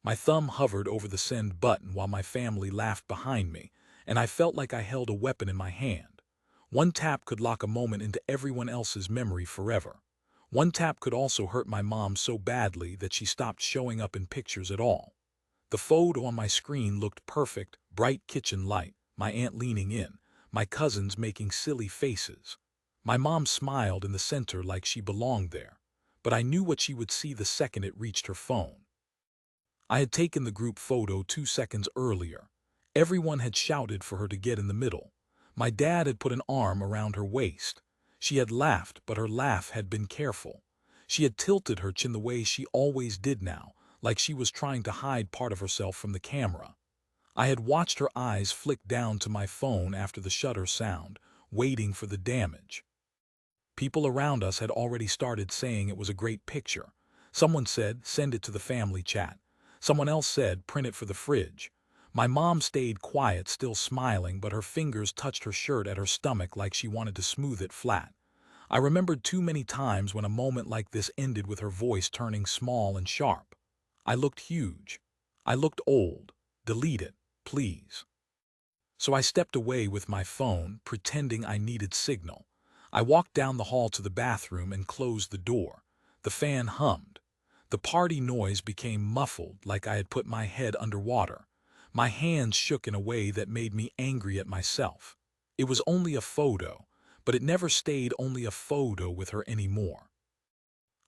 My thumb hovered over the send button while my family laughed behind me, and I felt like I held a weapon in my hand. One tap could lock a moment into everyone else's memory forever. One tap could also hurt my mom so badly that she stopped showing up in pictures at all. The photo on my screen looked perfect: bright kitchen light, my aunt leaning in, my cousins making silly faces. My mom smiled in the center like she belonged there, but I knew what she would see the second it reached her phone. I had taken the group photo 2 seconds earlier. Everyone had shouted for her to get in the middle. My dad had put an arm around her waist. She had laughed, but her laugh had been careful. She had tilted her chin the way she always did now, like she was trying to hide part of herself from the camera. I had watched her eyes flick down to my phone after the shutter sound, waiting for the damage. People around us had already started saying it was a great picture. Someone said, "Send it to the family chat." Someone else said, "Print it for the fridge." My mom stayed quiet, still smiling, but her fingers touched her shirt at her stomach like she wanted to smooth it flat. I remembered too many times when a moment like this ended with her voice turning small and sharp. I looked huge. I looked old. "Delete it, please." So I stepped away with my phone, pretending I needed signal. I walked down the hall to the bathroom and closed the door. The fan hummed. The party noise became muffled, like I had put my head underwater. My hands shook in a way that made me angry at myself. It was only a photo, but it never stayed only a photo with her anymore.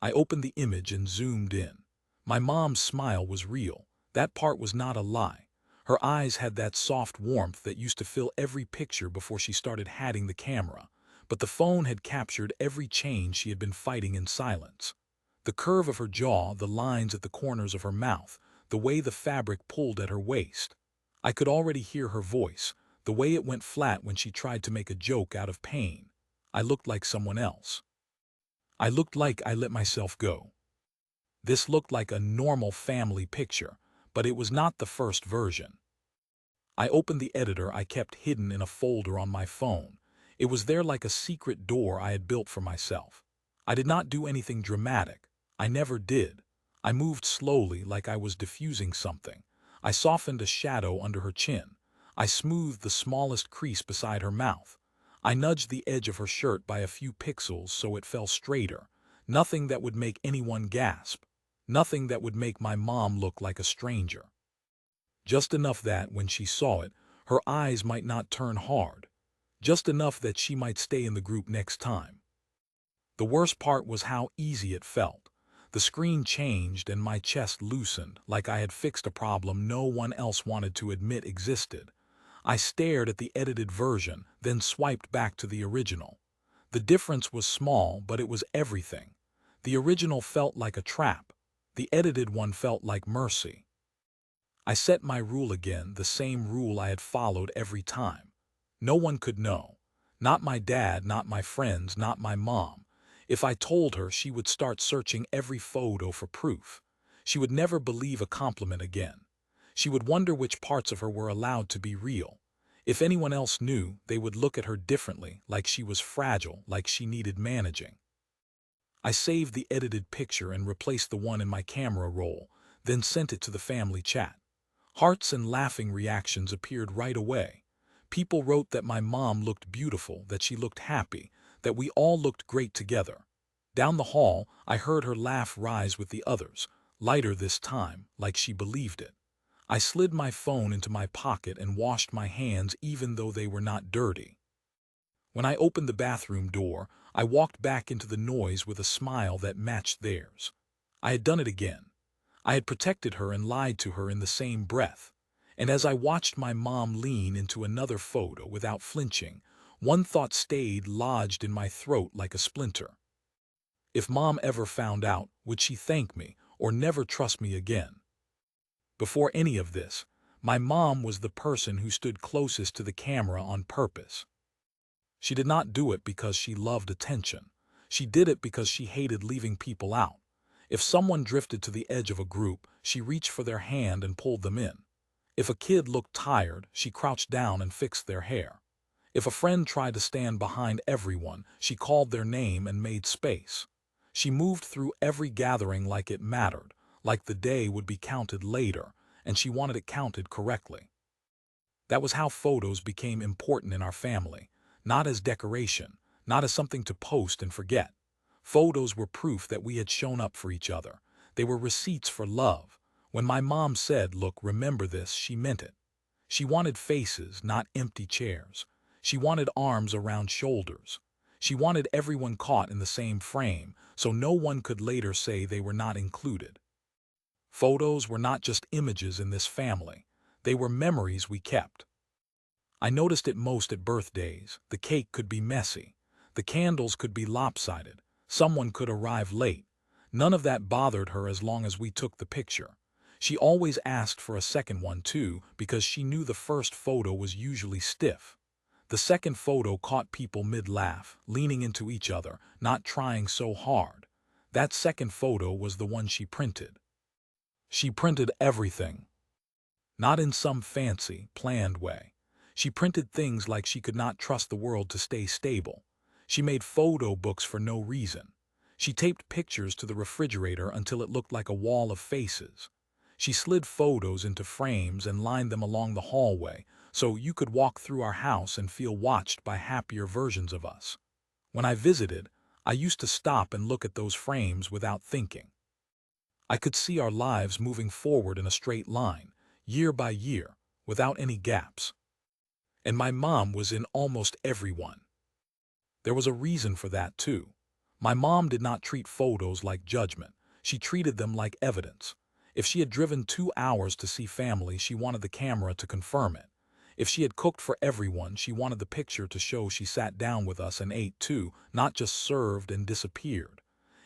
I opened the image and zoomed in. My mom's smile was real. That part was not a lie. Her eyes had that soft warmth that used to fill every picture before she started hatting the camera. But the phone had captured every change she had been fighting in silence. The curve of her jaw, the lines at the corners of her mouth, the way the fabric pulled at her waist. I could already hear her voice, the way it went flat when she tried to make a joke out of pain. I looked like someone else. I looked like I let myself go. This looked like a normal family picture, but it was not the first version. I opened the editor I kept hidden in a folder on my phone. It was there like a secret door I had built for myself. I did not do anything dramatic. I never did. I moved slowly, like I was diffusing something. I softened a shadow under her chin. I smoothed the smallest crease beside her mouth. I nudged the edge of her shirt by a few pixels so it fell straighter. Nothing that would make anyone gasp. Nothing that would make my mom look like a stranger. Just enough that, when she saw it, her eyes might not turn hard. Just enough that she might stay in the group next time. The worst part was how easy it felt. The screen changed and my chest loosened, like I had fixed a problem no one else wanted to admit existed. I stared at the edited version, then swiped back to the original. The difference was small, but it was everything. The original felt like a trap. The edited one felt like mercy. I set my rule again, the same rule I had followed every time. No one could know. Not my dad, not my friends, not my mom. If I told her, she would start searching every photo for proof. She would never believe a compliment again. She would wonder which parts of her were allowed to be real. If anyone else knew, they would look at her differently, like she was fragile, like she needed managing. I saved the edited picture and replaced the one in my camera roll, then sent it to the family chat. Hearts and laughing reactions appeared right away. People wrote that my mom looked beautiful, that she looked happy, that we all looked great together. Down the hall, I heard her laugh rise with the others, lighter this time, like she believed it. I slid my phone into my pocket and washed my hands even though they were not dirty. When I opened the bathroom door, I walked back into the noise with a smile that matched theirs. I had done it again. I had protected her and lied to her in the same breath. And as I watched my mom lean into another photo without flinching, one thought stayed lodged in my throat like a splinter. If mom ever found out, would she thank me or never trust me again? Before any of this, my mom was the person who stood closest to the camera on purpose. She did not do it because she loved attention. She did it because she hated leaving people out. If someone drifted to the edge of a group, she reached for their hand and pulled them in. If a kid looked tired, she crouched down and fixed their hair. If a friend tried to stand behind everyone, she called their name and made space. She moved through every gathering like it mattered, like the day would be counted later, and she wanted it counted correctly. That was how photos became important in our family, not as decoration, not as something to post and forget. Photos were proof that we had shown up for each other. They were receipts for love. When my mom said, "Look, remember this," she meant it. She wanted faces, not empty chairs. She wanted arms around shoulders. She wanted everyone caught in the same frame, so no one could later say they were not included. Photos were not just images in this family. They were memories we kept. I noticed it most at birthdays. The cake could be messy. The candles could be lopsided. Someone could arrive late. None of that bothered her as long as we took the picture. She always asked for a second one too, because she knew the first photo was usually stiff. The second photo caught people mid-laugh, leaning into each other, not trying so hard. That second photo was the one she printed. She printed everything. Not in some fancy, planned way. She printed things like she could not trust the world to stay stable. She made photo books for no reason. She taped pictures to the refrigerator until it looked like a wall of faces. She slid photos into frames and lined them along the hallway, so you could walk through our house and feel watched by happier versions of us. When I visited, I used to stop and look at those frames without thinking. I could see our lives moving forward in a straight line, year by year, without any gaps. And my mom was in almost every one. There was a reason for that, too. My mom did not treat photos like judgment. She treated them like evidence. If she had driven 2 hours to see family, she wanted the camera to confirm it. If she had cooked for everyone, she wanted the picture to show she sat down with us and ate too, not just served and disappeared.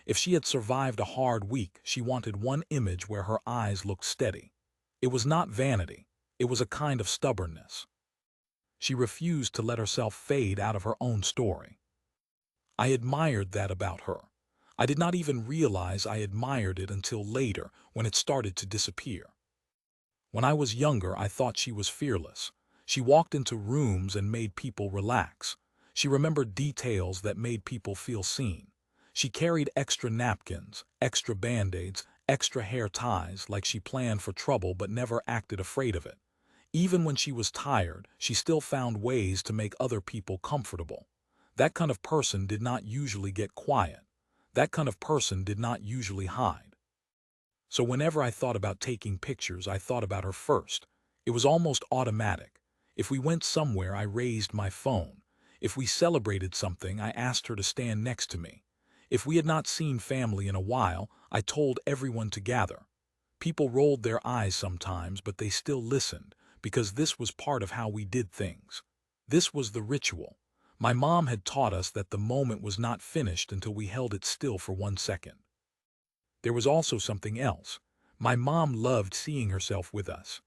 If she had survived a hard week, she wanted one image where her eyes looked steady. It was not vanity. It was a kind of stubbornness. She refused to let herself fade out of her own story. I admired that about her. I did not even realize I admired it until later, when it started to disappear. When I was younger, I thought she was fearless. She walked into rooms and made people relax. She remembered details that made people feel seen. She carried extra napkins, extra band-aids, extra hair ties, like she planned for trouble but never acted afraid of it. Even when she was tired, she still found ways to make other people comfortable. That kind of person did not usually get quiet. That kind of person did not usually hide. So whenever I thought about taking pictures, I thought about her first. It was almost automatic. If we went somewhere, I raised my phone. If we celebrated something, I asked her to stand next to me. If we had not seen family in a while, I told everyone to gather. People rolled their eyes sometimes, but they still listened, because this was part of how we did things. This was the ritual. My mom had taught us that the moment was not finished until we held it still for 1 second. There was also something else. My mom loved seeing herself with us.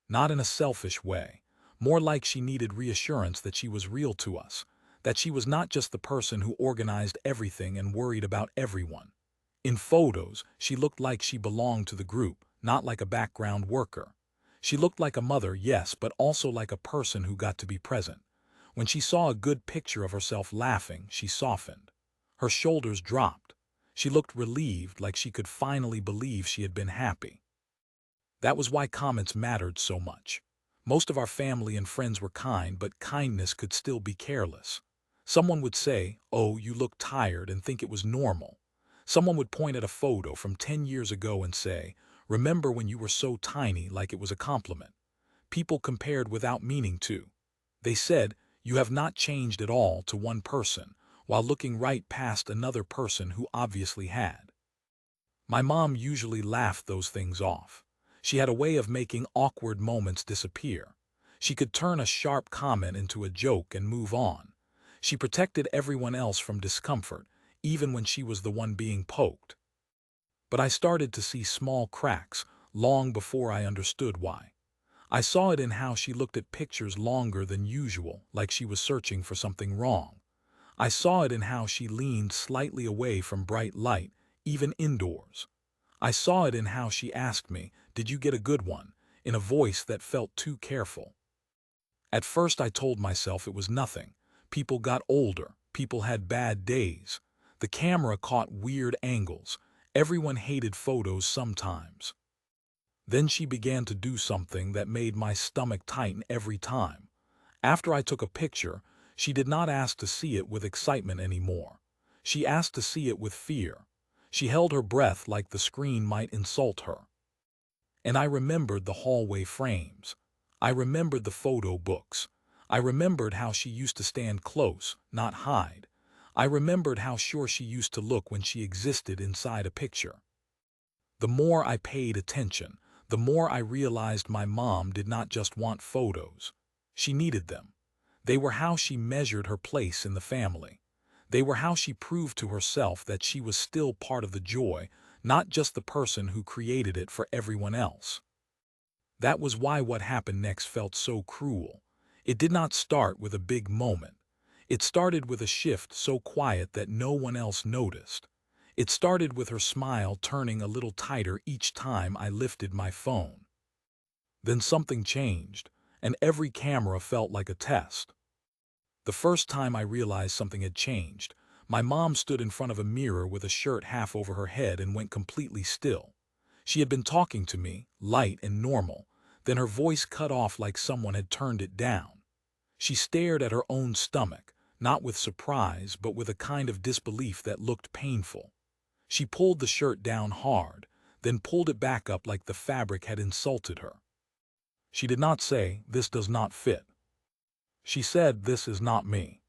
Not in a selfish way, more like she needed reassurance that she was real to us, that she was not just the person who organized everything and worried about everyone. In photos, she looked like she belonged to the group, not like a background worker. She looked like a mother, yes, but also like a person who got to be present. When she saw a good picture of herself laughing, she softened. Her shoulders dropped. She looked relieved, like she could finally believe she had been happy. That was why comments mattered so much. Most of our family and friends were kind, but kindness could still be careless. Someone would say, "Oh, you look tired," and think it was normal. Someone would point at a photo from 10 years ago and say, "Remember when you were so tiny," like it was a compliment. People compared without meaning to. They said, "You have not changed at all," to one person, while looking right past another person who obviously had. My mom usually laughed those things off. She had a way of making awkward moments disappear. She could turn a sharp comment into a joke and move on. She protected everyone else from discomfort, even when she was the one being poked. But I started to see small cracks long before I understood why. I saw it in how she looked at pictures longer than usual, like she was searching for something wrong. I saw it in how she leaned slightly away from bright light, even indoors. I saw it in how she asked me, "Did you get a good one?" in a voice that felt too careful. At first I told myself it was nothing. People got older, people had bad days. The camera caught weird angles, Everyone hated photos sometimes. Then she began to do something that made my stomach tighten every time. After I took a picture, she did not ask to see it with excitement anymore. She asked to see it with fear. She held her breath like the screen might insult her. And I remembered the hallway frames. I remembered the photo books. I remembered how she used to stand close, not hide. I remembered how sure she used to look when she existed inside a picture. The more I paid attention, the more I realized my mom did not just want photos. She needed them. They were how she measured her place in the family. They were how she proved to herself that she was still part of the joy, not just the person who created it for everyone else. That was why what happened next felt so cruel. It did not start with a big moment. It started with a shift so quiet that no one else noticed. It started with her smile turning a little tighter each time I lifted my phone. Then something changed, and every camera felt like a test. The first time I realized something had changed, my mom stood in front of a mirror with a shirt half over her head and went completely still. She had been talking to me, light and normal, then her voice cut off like someone had turned it down. She stared at her own stomach, not with surprise but with a kind of disbelief that looked painful. She pulled the shirt down hard, then pulled it back up like the fabric had insulted her. She did not say, "This does not fit." She said, "This is not me."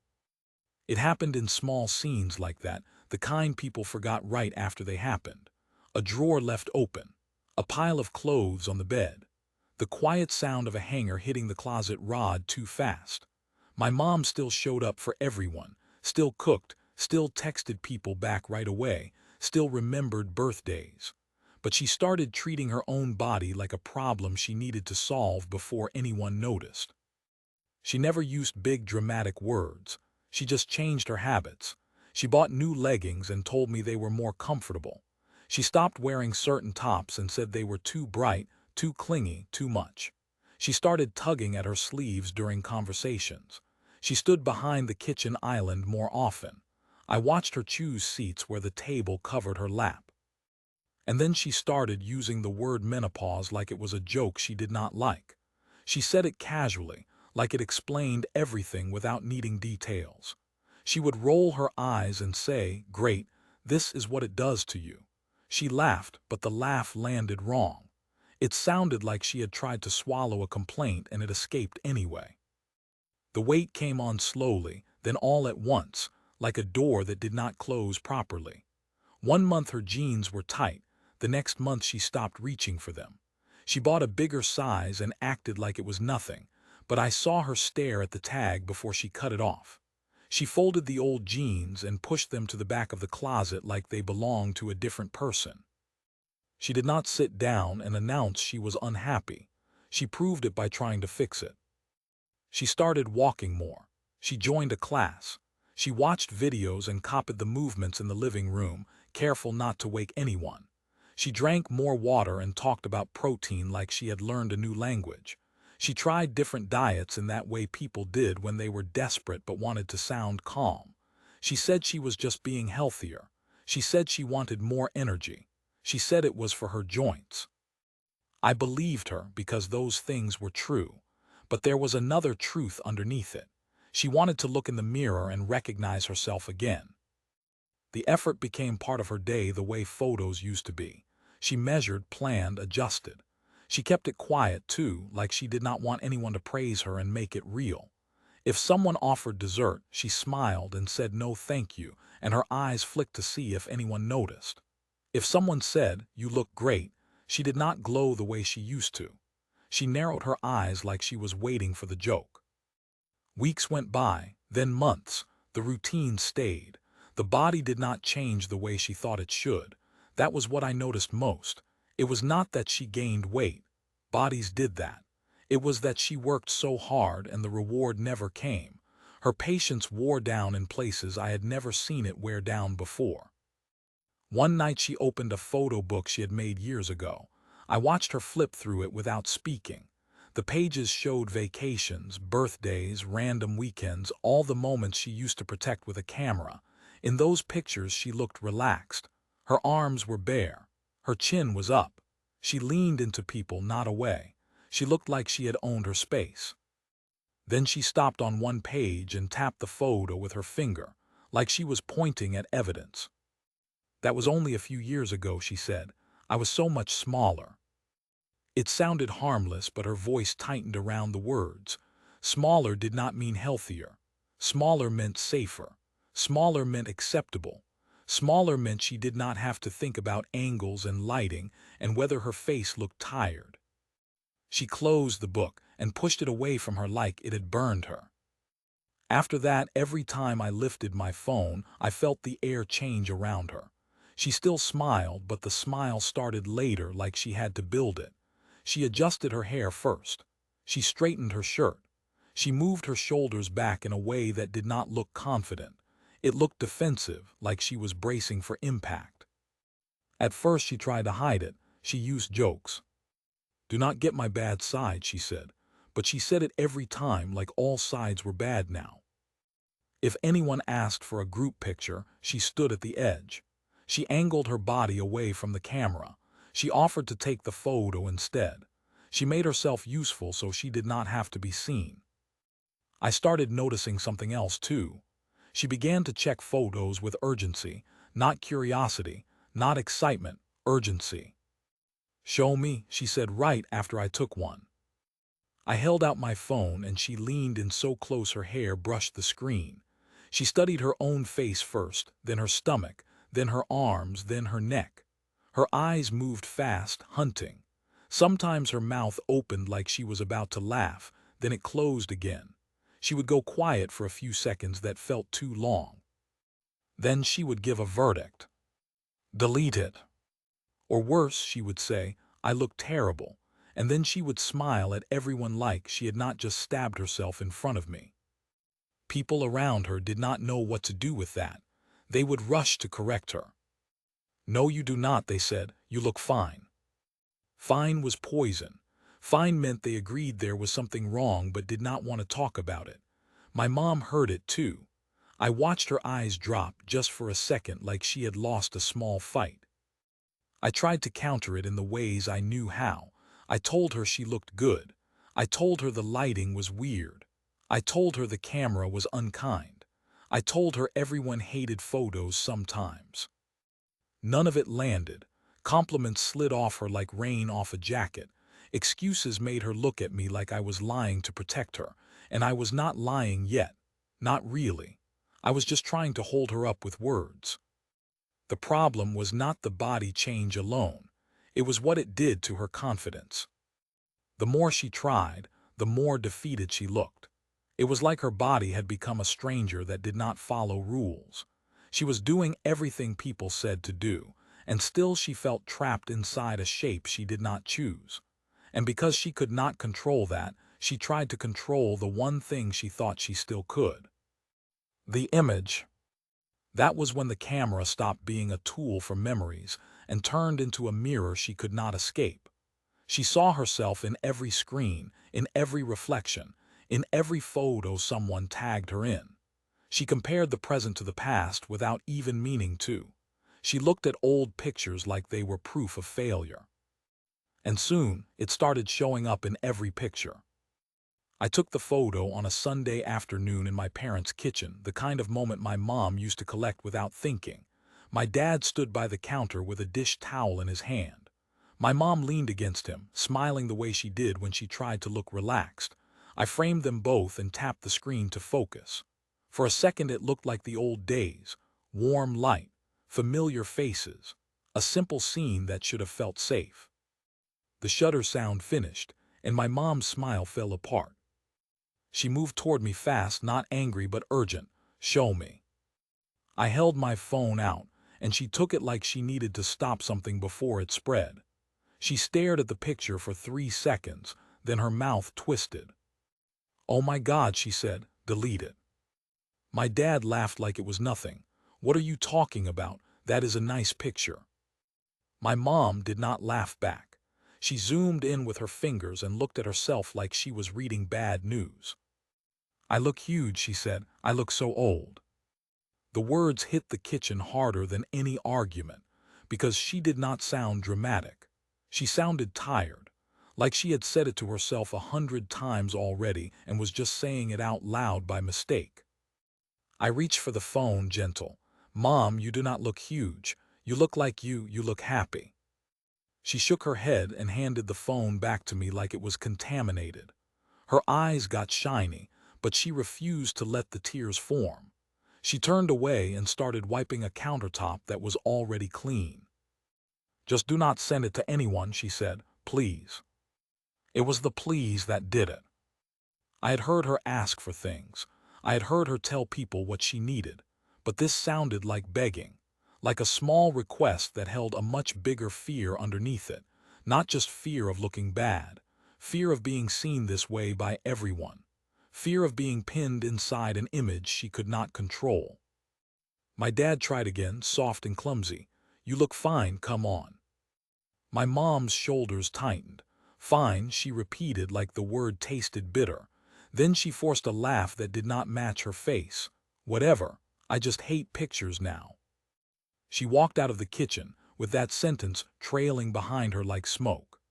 It happened in small scenes like that, the kind people forgot right after they happened. A drawer left open. A pile of clothes on the bed. The quiet sound of a hanger hitting the closet rod too fast. My mom still showed up for everyone, still cooked, still texted people back right away, still remembered birthdays. But she started treating her own body like a problem she needed to solve before anyone noticed. She never used big dramatic words. She just changed her habits. She bought new leggings and told me they were more comfortable. She stopped wearing certain tops and said they were too bright, too clingy, too much. She started tugging at her sleeves during conversations. She stood behind the kitchen island more often. I watched her choose seats where the table covered her lap. And then she started using the word menopause like it was a joke she did not like. She said it casually, like it explained everything without needing details. She would roll her eyes and say, "Great, this is what it does to you." She laughed, but the laugh landed wrong. It sounded like she had tried to swallow a complaint and it escaped anyway. The weight came on slowly, then all at once, like a door that did not close properly. One month her jeans were tight, the next month she stopped reaching for them. She bought a bigger size and acted like it was nothing, but I saw her stare at the tag before she cut it off. She folded the old jeans and pushed them to the back of the closet like they belonged to a different person. She did not sit down and announce she was unhappy. She proved it by trying to fix it. She started walking more. She joined a class. She watched videos and copied the movements in the living room, careful not to wake anyone. She drank more water and talked about protein like she had learned a new language. She tried different diets in that way people did when they were desperate but wanted to sound calm. She said she was just being healthier. She said she wanted more energy. She said it was for her joints. I believed her because those things were true. But there was another truth underneath it. She wanted to look in the mirror and recognize herself again. The effort became part of her day the way photos used to be. She measured, planned, adjusted. She kept it quiet, too, like she did not want anyone to praise her and make it real. If someone offered dessert, she smiled and said no thank you, and her eyes flicked to see if anyone noticed. If someone said, "You look great," she did not glow the way she used to. She narrowed her eyes like she was waiting for the joke. Weeks went by, then months. The routine stayed. The body did not change the way she thought it should. That was what I noticed most. It was not that she gained weight. Bodies did that. It was that she worked so hard and the reward never came. Her patience wore down in places I had never seen it wear down before. One night she opened a photo book she had made years ago. I watched her flip through it without speaking. The pages showed vacations, birthdays, random weekends, all the moments she used to protect with a camera. In those pictures she looked relaxed, Her arms were bare. Her chin was up. She leaned into people, not away. She looked like she had owned her space. Then she stopped on one page and tapped the photo with her finger, like she was pointing at evidence. "That was only a few years ago," she said. "I was so much smaller." It sounded harmless, but her voice tightened around the words. Smaller did not mean healthier. Smaller meant safer. Smaller meant acceptable. Smaller meant she did not have to think about angles and lighting and whether her face looked tired. She closed the book and pushed it away from her like it had burned her. After that, every time I lifted my phone, I felt the air change around her. She still smiled, but the smile started later, like she had to build it. She adjusted her hair first. She straightened her shirt. She moved her shoulders back in a way that did not look confident. It looked defensive, like she was bracing for impact. At first she tried to hide it. She used jokes. "Do not get my bad side," she said. But she said it every time, like all sides were bad now. If anyone asked for a group picture, she stood at the edge. She angled her body away from the camera. She offered to take the photo instead. She made herself useful so she did not have to be seen. I started noticing something else too. She began to check photos with urgency, not curiosity, not excitement, urgency. "Show me," she said right after I took one. I held out my phone and she leaned in so close her hair brushed the screen. She studied her own face first, then her stomach, then her arms, then her neck. Her eyes moved fast, hunting. Sometimes her mouth opened like she was about to laugh, then it closed again. She would go quiet for a few seconds that felt too long. Then she would give a verdict. "Delete it." Or worse, she would say, "I look terrible." And then she would smile at everyone like she had not just stabbed herself in front of me. People around her did not know what to do with that. They would rush to correct her. "No, you do not," they said. "You look fine." Fine was poison. Fine meant they agreed there was something wrong but did not want to talk about it. My mom heard it too. I watched her eyes drop just for a second, like she had lost a small fight. I tried to counter it in the ways I knew how. I told her she looked good. I told her the lighting was weird. I told her the camera was unkind. I told her everyone hated photos sometimes. None of it landed. Compliments slid off her like rain off a jacket. Excuses made her look at me like I was lying to protect her, and I was not lying yet. Not really. I was just trying to hold her up with words. The problem was not the body change alone. It was what it did to her confidence. The more she tried, the more defeated she looked. It was like her body had become a stranger that did not follow rules. She was doing everything people said to do, and still she felt trapped inside a shape she did not choose. And because she could not control that, she tried to control the one thing she thought she still could. The image. That was when the camera stopped being a tool for memories and turned into a mirror she could not escape. She saw herself in every screen, in every reflection, in every photo someone tagged her in. She compared the present to the past without even meaning to. She looked at old pictures like they were proof of failure. And soon, it started showing up in every picture. I took the photo on a Sunday afternoon in my parents' kitchen, the kind of moment my mom used to collect without thinking. My dad stood by the counter with a dish towel in his hand. My mom leaned against him, smiling the way she did when she tried to look relaxed. I framed them both and tapped the screen to focus. For a second it looked like the old days, warm light, familiar faces, a simple scene that should have felt safe. The shutter sound finished, and my mom's smile fell apart. She moved toward me fast, not angry but urgent. "Show me." I held my phone out, and she took it like she needed to stop something before it spread. She stared at the picture for 3 seconds, then her mouth twisted. "Oh my God," she said, "delete it." My dad laughed like it was nothing. "What are you talking about? That is a nice picture." My mom did not laugh back. She zoomed in with her fingers and looked at herself like she was reading bad news. "I look huge," she said. "I look so old." The words hit the kitchen harder than any argument. because she did not sound dramatic. She sounded tired, like she had said it to herself 100 times already and was just saying it out loud by mistake. I reached for the phone, gentle. "Mom, you do not look huge. You look like you look happy." She shook her head and handed the phone back to me like it was contaminated. Her eyes got shiny, but she refused to let the tears form. She turned away and started wiping a countertop that was already clean. "Just do not send it to anyone," she said, "please." It was the please that did it. I had heard her ask for things. I had heard her tell people what she needed. But this sounded like begging, like a small request that held a much bigger fear underneath it. Not just fear of looking bad, fear of being seen this way by everyone, fear of being pinned inside an image she could not control. My dad tried again, soft and clumsy. "You look fine, come on." My mom's shoulders tightened. "Fine," she repeated like the word tasted bitter. Then she forced a laugh that did not match her face. "Whatever, I just hate pictures now." She walked out of the kitchen, with that sentence trailing behind her like smoke.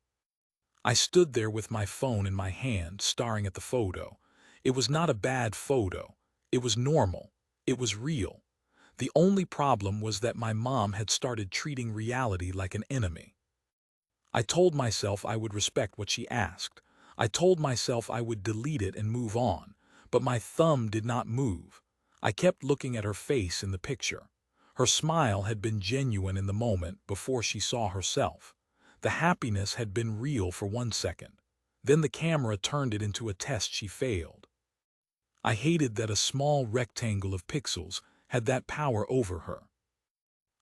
I stood there with my phone in my hand, staring at the photo. It was not a bad photo. It was normal. It was real. The only problem was that my mom had started treating reality like an enemy. I told myself I would respect what she asked. I told myself I would delete it and move on, but my thumb did not move. I kept looking at her face in the picture. Her smile had been genuine in the moment before she saw herself. The happiness had been real for 1 second. Then the camera turned it into a test she failed. I hated that a small rectangle of pixels had that power over her.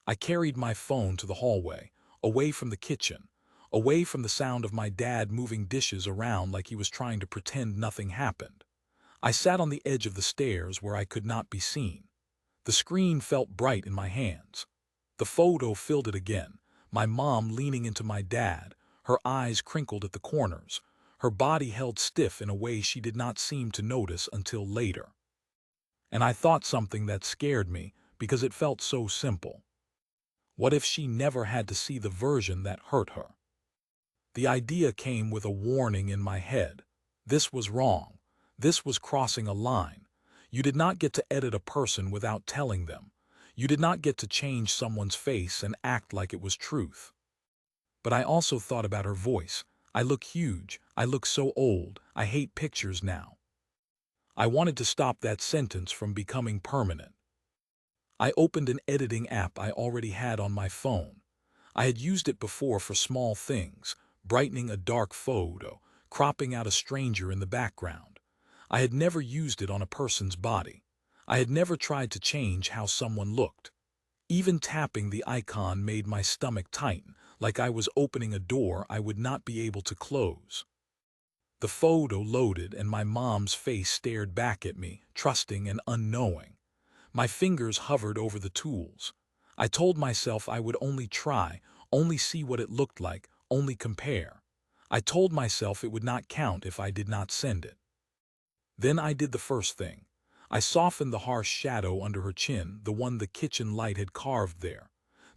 I carried my phone to the hallway, away from the kitchen, away from the sound of my dad moving dishes around like he was trying to pretend nothing happened. I sat on the edge of the stairs where I could not be seen. The screen felt bright in my hands. The photo filled it again, my mom leaning into my dad, her eyes crinkled at the corners, her body held stiff in a way she did not seem to notice until later. And I thought something that scared me because it felt so simple. What if she never had to see the version that hurt her? The idea came with a warning in my head. This was wrong. This was crossing a line. You did not get to edit a person without telling them. You did not get to change someone's face and act like it was truth. But I also thought about her voice. "I look huge. I look so old. I hate pictures now." I wanted to stop that sentence from becoming permanent. I opened an editing app I already had on my phone. I had used it before for small things, brightening a dark photo, cropping out a stranger in the background. I had never used it on a person's body. I had never tried to change how someone looked. Even tapping the icon made my stomach tighten, like I was opening a door I would not be able to close. The photo loaded and my mom's face stared back at me, trusting and unknowing. My fingers hovered over the tools. I told myself I would only try, only see what it looked like, only compare. I told myself it would not count if I did not send it. Then I did the first thing. I softened the harsh shadow under her chin, the one the kitchen light had carved there.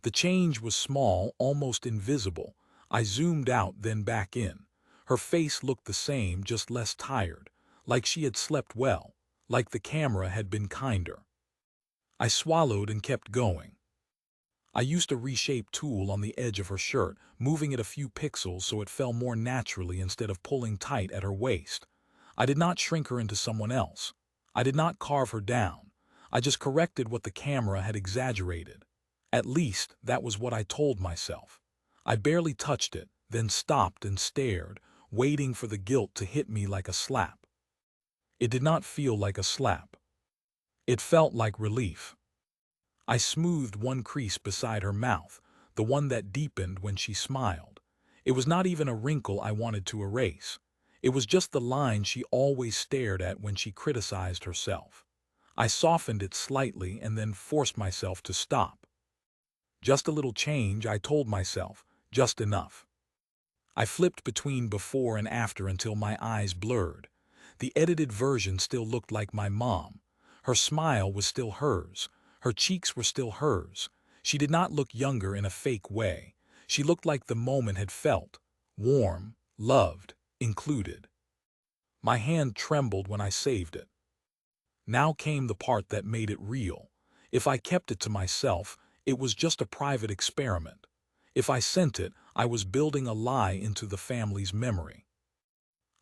The change was small, almost invisible. I zoomed out, then back in. Her face looked the same, just less tired, like she had slept well, like the camera had been kinder. I swallowed and kept going. I used a reshape tool on the edge of her shirt, moving it a few pixels so it fell more naturally instead of pulling tight at her waist. I did not shrink her into someone else. I did not carve her down. I just corrected what the camera had exaggerated. At least, that was what I told myself. I barely touched it, then stopped and stared, waiting for the guilt to hit me like a slap. It did not feel like a slap. It felt like relief. I smoothed one crease beside her mouth, the one that deepened when she smiled. It was not even a wrinkle I wanted to erase. It was just the line she always stared at when she criticized herself. I softened it slightly and then forced myself to stop. Just a little change, I told myself, just enough. I flipped between before and after until my eyes blurred. The edited version still looked like my mom. Her smile was still hers. Her cheeks were still hers. She did not look younger in a fake way. She looked like the moment had felt warm, loved, included. My hand trembled when I saved it. Now came the part that made it real. If I kept it to myself, it was just a private experiment. If I sent it, I was building a lie into the family's memory.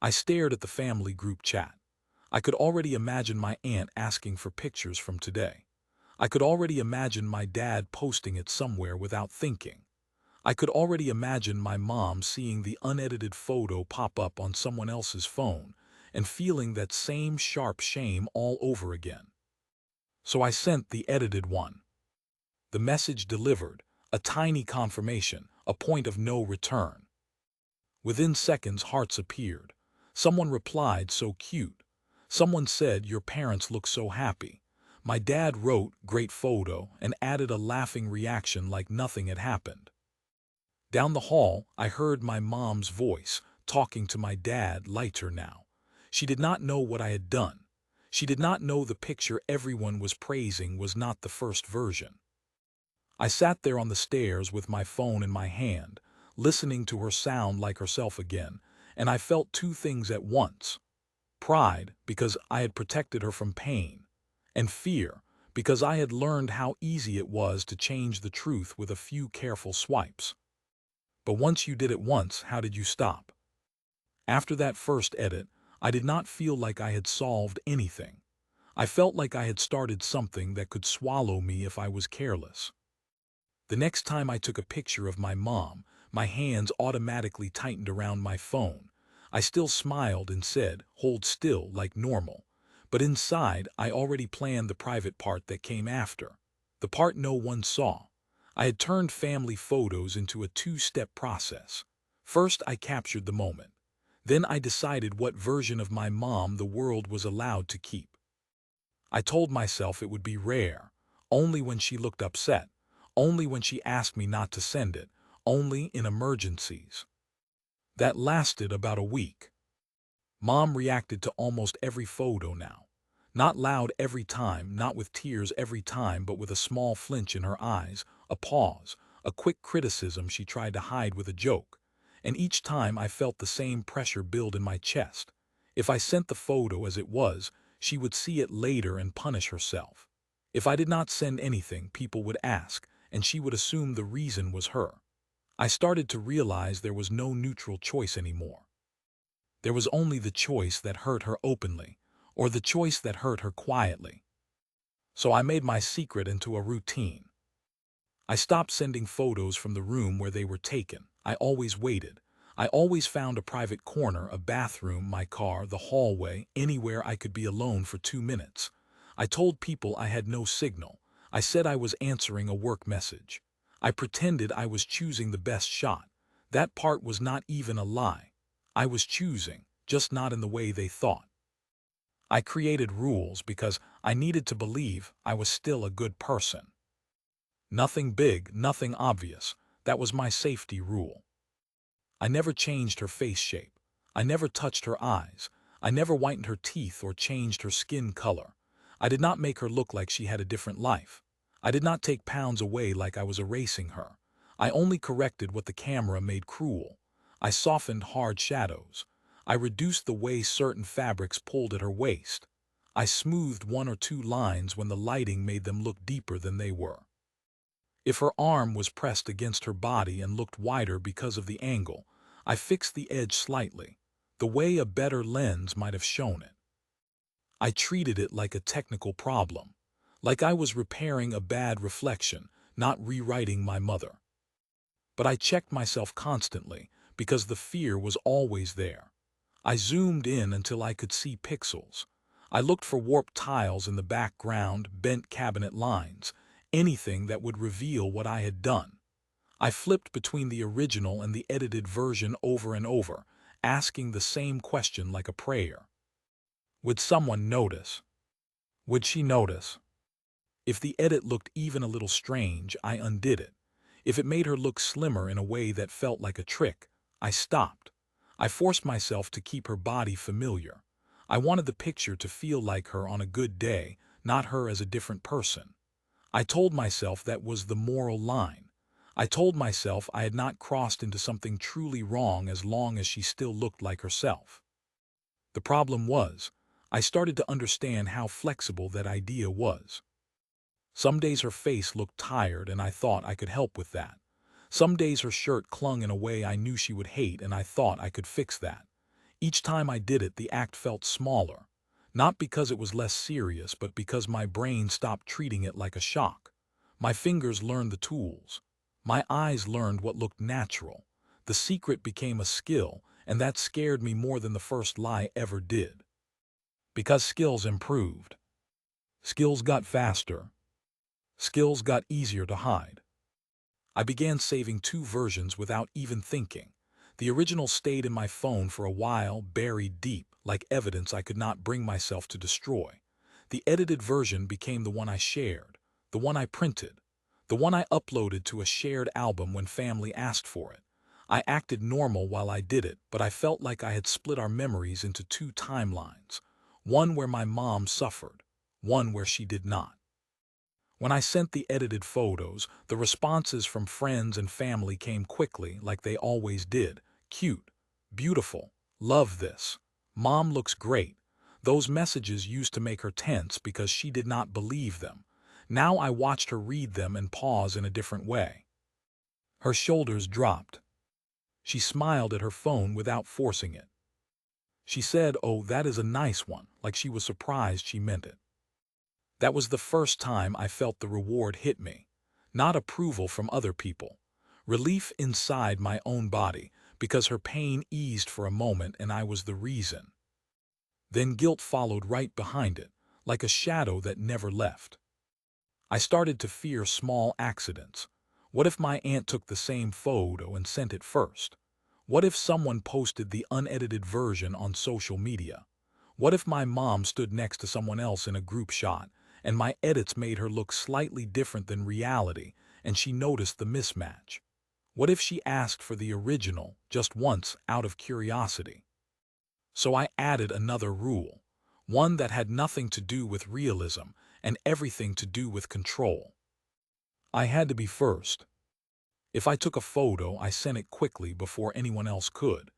I stared at the family group chat. I could already imagine my aunt asking for pictures from today. I could already imagine my dad posting it somewhere without thinking. I could already imagine my mom seeing the unedited photo pop up on someone else's phone and feeling that same sharp shame all over again. So I sent the edited one. The message delivered, a tiny confirmation, a point of no return. Within seconds, hearts appeared. Someone replied, "So cute." Someone said, "Your parents look so happy." My dad wrote, "Great photo," and added a laughing reaction like nothing had happened. Down the hall, I heard my mom's voice, talking to my dad, lighter now. She did not know what I had done. She did not know the picture everyone was praising was not the first version. I sat there on the stairs with my phone in my hand, listening to her sound like herself again, and I felt two things at once. Pride, because I had protected her from pain, and fear, because I had learned how easy it was to change the truth with a few careful swipes. But once you did it once, how did you stop? After that first edit, I did not feel like I had solved anything. I felt like I had started something that could swallow me if I was careless. The next time I took a picture of my mom, my hands automatically tightened around my phone. I still smiled and said, "Hold still," like normal. But inside, I already planned the private part that came after. The part no one saw. I had turned family photos into a two-step process. First, I captured the moment. Then I decided what version of my mom the world was allowed to keep. I told myself it would be rare, only when she looked upset, only when she asked me not to send it, only in emergencies. That lasted about a week. Mom reacted to almost every photo now. Not loud every time, not with tears every time, but with a small flinch in her eyes, a pause, a quick criticism she tried to hide with a joke. And each time I felt the same pressure build in my chest. If I sent the photo as it was, she would see it later and punish herself. If I did not send anything, people would ask, and she would assume the reason was her. I started to realize there was no neutral choice anymore. There was only the choice that hurt her openly, or the choice that hurt her quietly. So I made my secret into a routine. I stopped sending photos from the room where they were taken. I always waited. I always found a private corner, a bathroom, my car, the hallway, anywhere I could be alone for 2 minutes. I told people I had no signal. I said I was answering a work message. I pretended I was choosing the best shot. That part was not even a lie. I was choosing, just not in the way they thought. I created rules because I needed to believe I was still a good person. Nothing big, nothing obvious. That was my safety rule. I never changed her face shape. I never touched her eyes. I never whitened her teeth or changed her skin color. I did not make her look like she had a different life. I did not take pounds away like I was erasing her. I only corrected what the camera made cruel. I softened hard shadows. I reduced the way certain fabrics pulled at her waist. I smoothed one or two lines when the lighting made them look deeper than they were. If her arm was pressed against her body and looked wider because of the angle, I fixed the edge slightly, the way a better lens might have shown it. I treated it like a technical problem, like I was repairing a bad reflection, not rewriting my mother. But I checked myself constantly because the fear was always there. I zoomed in until I could see pixels. I looked for warped tiles in the background, bent cabinet lines, anything that would reveal what I had done. I flipped between the original and the edited version over and over, asking the same question like a prayer. Would someone notice? Would she notice? If the edit looked even a little strange, I undid it. If it made her look slimmer in a way that felt like a trick, I stopped. I forced myself to keep her body familiar. I wanted the picture to feel like her on a good day, not her as a different person. I told myself that was the moral line. I told myself I had not crossed into something truly wrong as long as she still looked like herself. The problem was, I started to understand how flexible that idea was. Some days her face looked tired and I thought I could help with that. Some days her shirt clung in a way I knew she would hate and I thought I could fix that. Each time I did it, the act felt smaller. Not because it was less serious, but because my brain stopped treating it like a shock. My fingers learned the tools. My eyes learned what looked natural. The secret became a skill, and that scared me more than the first lie ever did. Because skills improved. Skills got faster. Skills got easier to hide. I began saving two versions without even thinking. The original stayed in my phone for a while, buried deep, like evidence I could not bring myself to destroy. The edited version became the one I shared, the one I printed, the one I uploaded to a shared album when family asked for it. I acted normal while I did it, but I felt like I had split our memories into two timelines, one where my mom suffered, one where she did not. When I sent the edited photos, the responses from friends and family came quickly, like they always did. Cute, beautiful, love this. Mom looks great. Those messages used to make her tense because she did not believe them. Now I watched her read them and pause in a different way. Her shoulders dropped. She smiled at her phone without forcing it. She said, "Oh, that is a nice one," like she was surprised she meant it. That was the first time I felt the reward hit me. Not approval from other people. Relief inside my own body, because her pain eased for a moment and I was the reason. Then guilt followed right behind it, like a shadow that never left. I started to fear small accidents. What if my aunt took the same photo and sent it first? What if someone posted the unedited version on social media? What if my mom stood next to someone else in a group shot, and my edits made her look slightly different than reality, and she noticed the mismatch? What if she asked for the original just once out of curiosity? So I added another rule, one that had nothing to do with realism and everything to do with control. I had to be first. If I took a photo, I sent it quickly before anyone else could.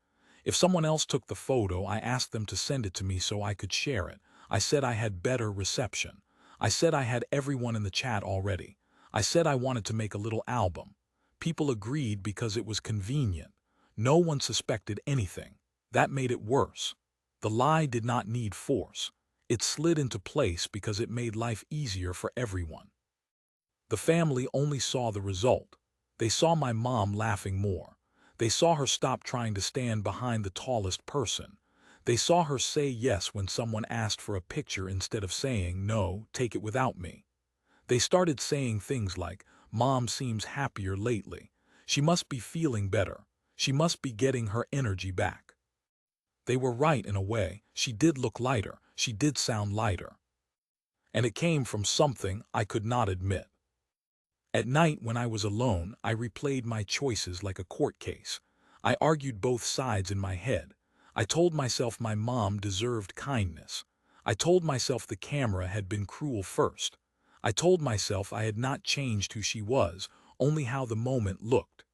If someone else took the photo, I asked them to send it to me so I could share it. I said I had better reception. I said I had everyone in the chat already. I said I wanted to make a little album. People agreed because it was convenient. No one suspected anything. That made it worse. The lie did not need force. It slid into place because it made life easier for everyone. The family only saw the result. They saw my mom laughing more. They saw her stop trying to stand behind the tallest person. They saw her say yes when someone asked for a picture instead of saying, "No, take it without me." They started saying things like, "Mom seems happier lately. She must be feeling better. She must be getting her energy back." They were right in a way. She did look lighter. She did sound lighter. And it came from something I could not admit. At night, when I was alone, I replayed my choices like a court case. I argued both sides in my head. I told myself my mom deserved kindness. I told myself the camera had been cruel first. I told myself I had not changed who she was, only how the moment looked.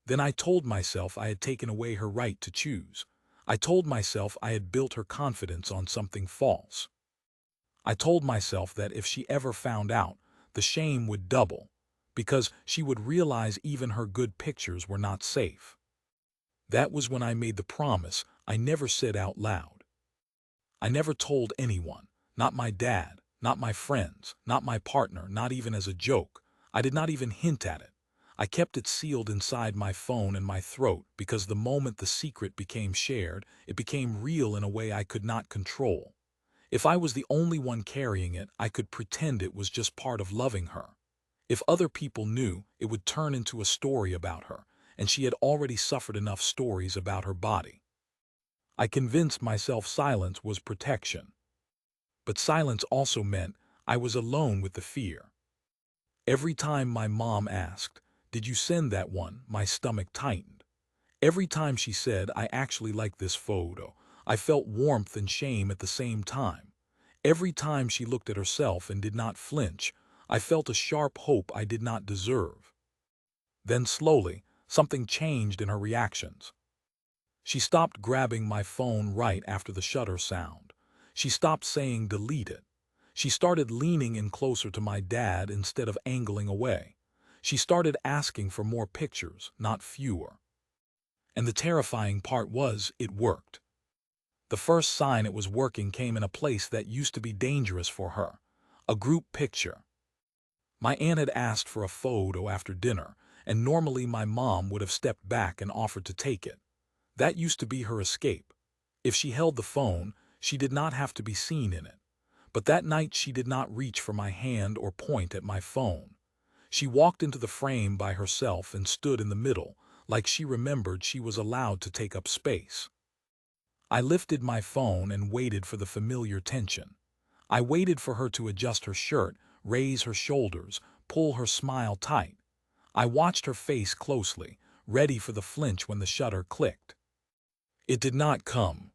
Then I told myself I had taken away her right to choose. I told myself I had built her confidence on something false. I told myself that if she ever found out, the shame would double, because she would realize even her good pictures were not safe. That was when I made the promise I never said out loud. I never told anyone, not my dad, not my friends, not my partner, not even as a joke. I did not even hint at it. I kept it sealed inside my phone and my throat because the moment the secret became shared, it became real in a way I could not control. If I was the only one carrying it, I could pretend it was just part of loving her. If other people knew, it would turn into a story about her, and she had already suffered enough stories about her body. I convinced myself silence was protection. But silence also meant I was alone with the fear. Every time my mom asked, "Did you send that one?" my stomach tightened. Every time she said, "I actually like this photo," I felt warmth and shame at the same time. Every time she looked at herself and did not flinch, I felt a sharp hope I did not deserve. Then slowly, something changed in her reactions. She stopped grabbing my phone right after the shutter sound. She stopped saying delete it. She started leaning in closer to my dad instead of angling away. She started asking for more pictures, not fewer. And the terrifying part was, it worked. The first sign it was working came in a place that used to be dangerous for her. A group picture. My aunt had asked for a photo after dinner, and normally my mom would have stepped back and offered to take it. That used to be her escape. If she held the phone, she did not have to be seen in it. But that night she did not reach for my hand or point at my phone. She walked into the frame by herself and stood in the middle, like she remembered she was allowed to take up space. I lifted my phone and waited for the familiar tension. I waited for her to adjust her shirt, raise her shoulders, pull her smile tight. I watched her face closely, ready for the flinch when the shutter clicked. It did not come.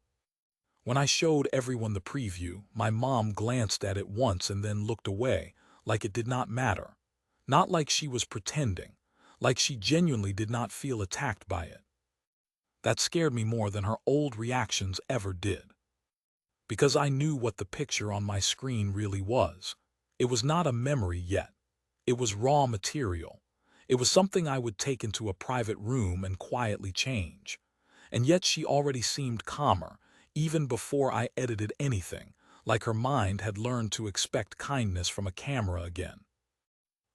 When I showed everyone the preview, my mom glanced at it once and then looked away, like it did not matter. Not like she was pretending, like she genuinely did not feel attacked by it. That scared me more than her old reactions ever did. Because I knew what the picture on my screen really was. It was not a memory yet. It was raw material. It was something I would take into a private room and quietly change. And yet she already seemed calmer, even before I edited anything, like her mind had learned to expect kindness from a camera again.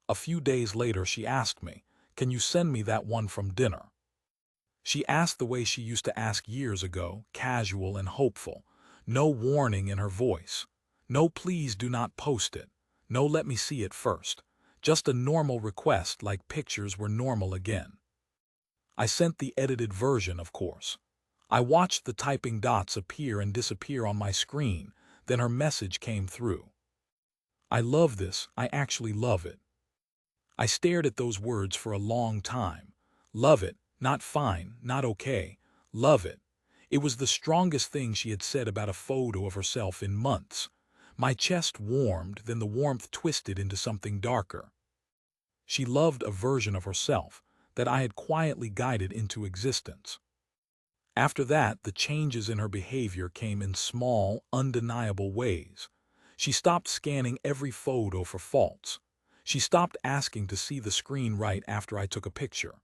A few days later she asked me, "Can you send me that one from dinner?" She asked the way she used to ask years ago, casual and hopeful. No warning in her voice. No please do not post it. No let me see it first. Just a normal request like pictures were normal again. I sent the edited version, of course. I watched the typing dots appear and disappear on my screen, then her message came through. "I love this, I actually love it." I stared at those words for a long time. Love it, not fine, not okay. Love it. It was the strongest thing she had said about a photo of herself in months. My chest warmed, then the warmth twisted into something darker. She loved a version of herself that I had quietly guided into existence. After that, the changes in her behavior came in small, undeniable ways. She stopped scanning every photo for faults. She stopped asking to see the screen right after I took a picture.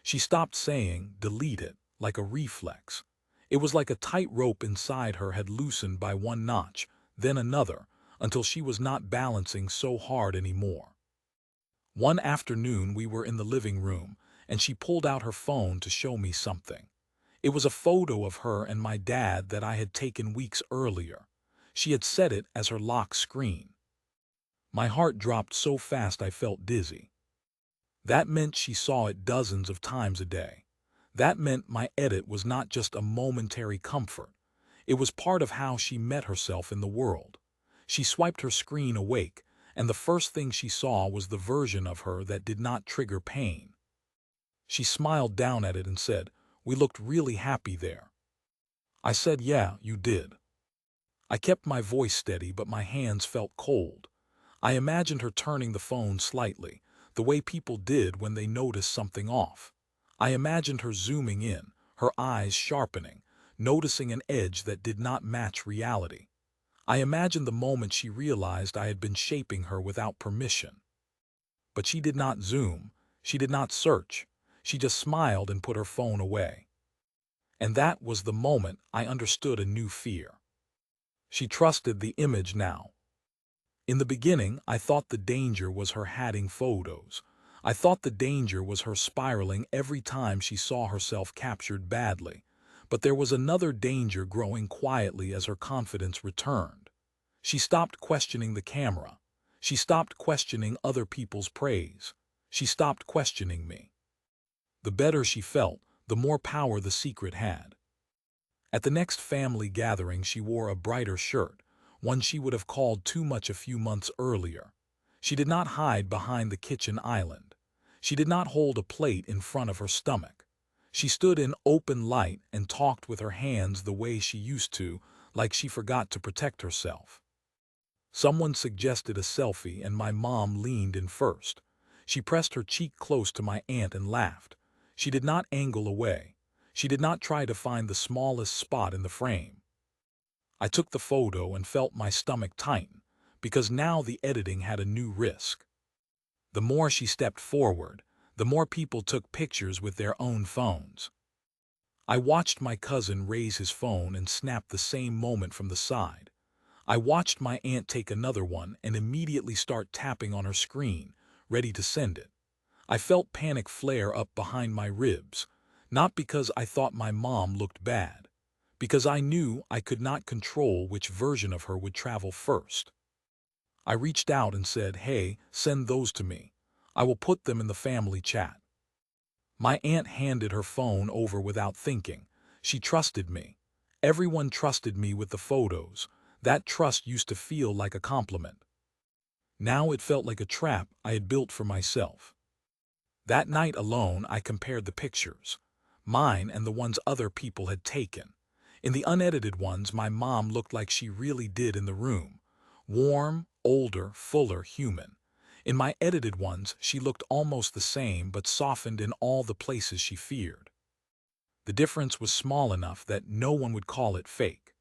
She stopped saying, "delete it," like a reflex. It was like a tight rope inside her had loosened by one notch, then another, until she was not balancing so hard anymore. One afternoon we were in the living room, and she pulled out her phone to show me something. It was a photo of her and my dad that I had taken weeks earlier. She had set it as her lock screen. My heart dropped so fast I felt dizzy. That meant she saw it dozens of times a day. That meant my edit was not just a momentary comfort. It was part of how she met herself in the world. She swiped her screen awake, and the first thing she saw was the version of her that did not trigger pain. She smiled down at it and said, "We looked really happy there." I said, "Yeah, you did." I kept my voice steady, but my hands felt cold. I imagined her turning the phone slightly, the way people did when they notice something off. I imagined her zooming in, her eyes sharpening, noticing an edge that did not match reality. I imagined the moment she realized I had been shaping her without permission. But she did not zoom, she did not search, she just smiled and put her phone away. And that was the moment I understood a new fear. She trusted the image now. In the beginning, I thought the danger was her hiding photos. I thought the danger was her spiraling every time she saw herself captured badly. But there was another danger growing quietly as her confidence returned. She stopped questioning the camera. She stopped questioning other people's praise. She stopped questioning me. The better she felt, the more power the secret had. At the next family gathering, she wore a brighter shirt, one she would have called too much a few months earlier. She did not hide behind the kitchen island. She did not hold a plate in front of her stomach. She stood in open light and talked with her hands the way she used to, like she forgot to protect herself. Someone suggested a selfie and my mom leaned in first. She pressed her cheek close to my aunt and laughed. She did not angle away. She did not try to find the smallest spot in the frame. I took the photo and felt my stomach tighten, because now the editing had a new risk. The more she stepped forward, the more people took pictures with their own phones. I watched my cousin raise his phone and snap the same moment from the side. I watched my aunt take another one and immediately start tapping on her screen, ready to send it. I felt panic flare up behind my ribs, not because I thought my mom looked bad, because I knew I could not control which version of her would travel first. I reached out and said, "Hey, send those to me. I will put them in the family chat." My aunt handed her phone over without thinking. She trusted me. Everyone trusted me with the photos. That trust used to feel like a compliment. Now it felt like a trap I had built for myself. That night alone, I compared the pictures, mine and the ones other people had taken. In the unedited ones, my mom looked like she really did in the room. Warm, older, fuller, human. In my edited ones, she looked almost the same but softened in all the places she feared. The difference was small enough that no one would call it fake.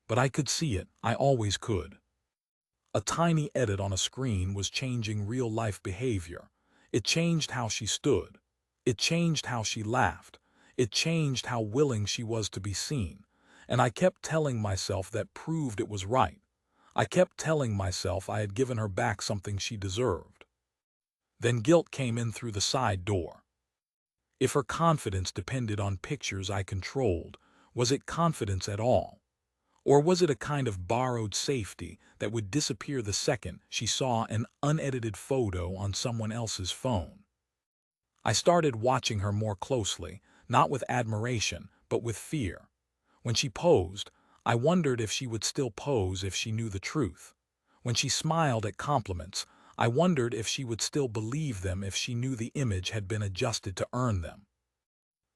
But I could see it, I always could. A tiny edit on a screen was changing real-life behavior. It changed how she stood. It changed how she laughed. It changed how willing she was to be seen. And I kept telling myself that proved it was right. I kept telling myself I had given her back something she deserved. Then guilt came in through the side door. If her confidence depended on pictures I controlled, was it confidence at all? Or was it a kind of borrowed safety that would disappear the second she saw an unedited photo on someone else's phone? I started watching her more closely, not with admiration, but with fear. When she posed, I wondered if she would still pose if she knew the truth. When she smiled at compliments, I wondered if she would still believe them if she knew the image had been adjusted to earn them.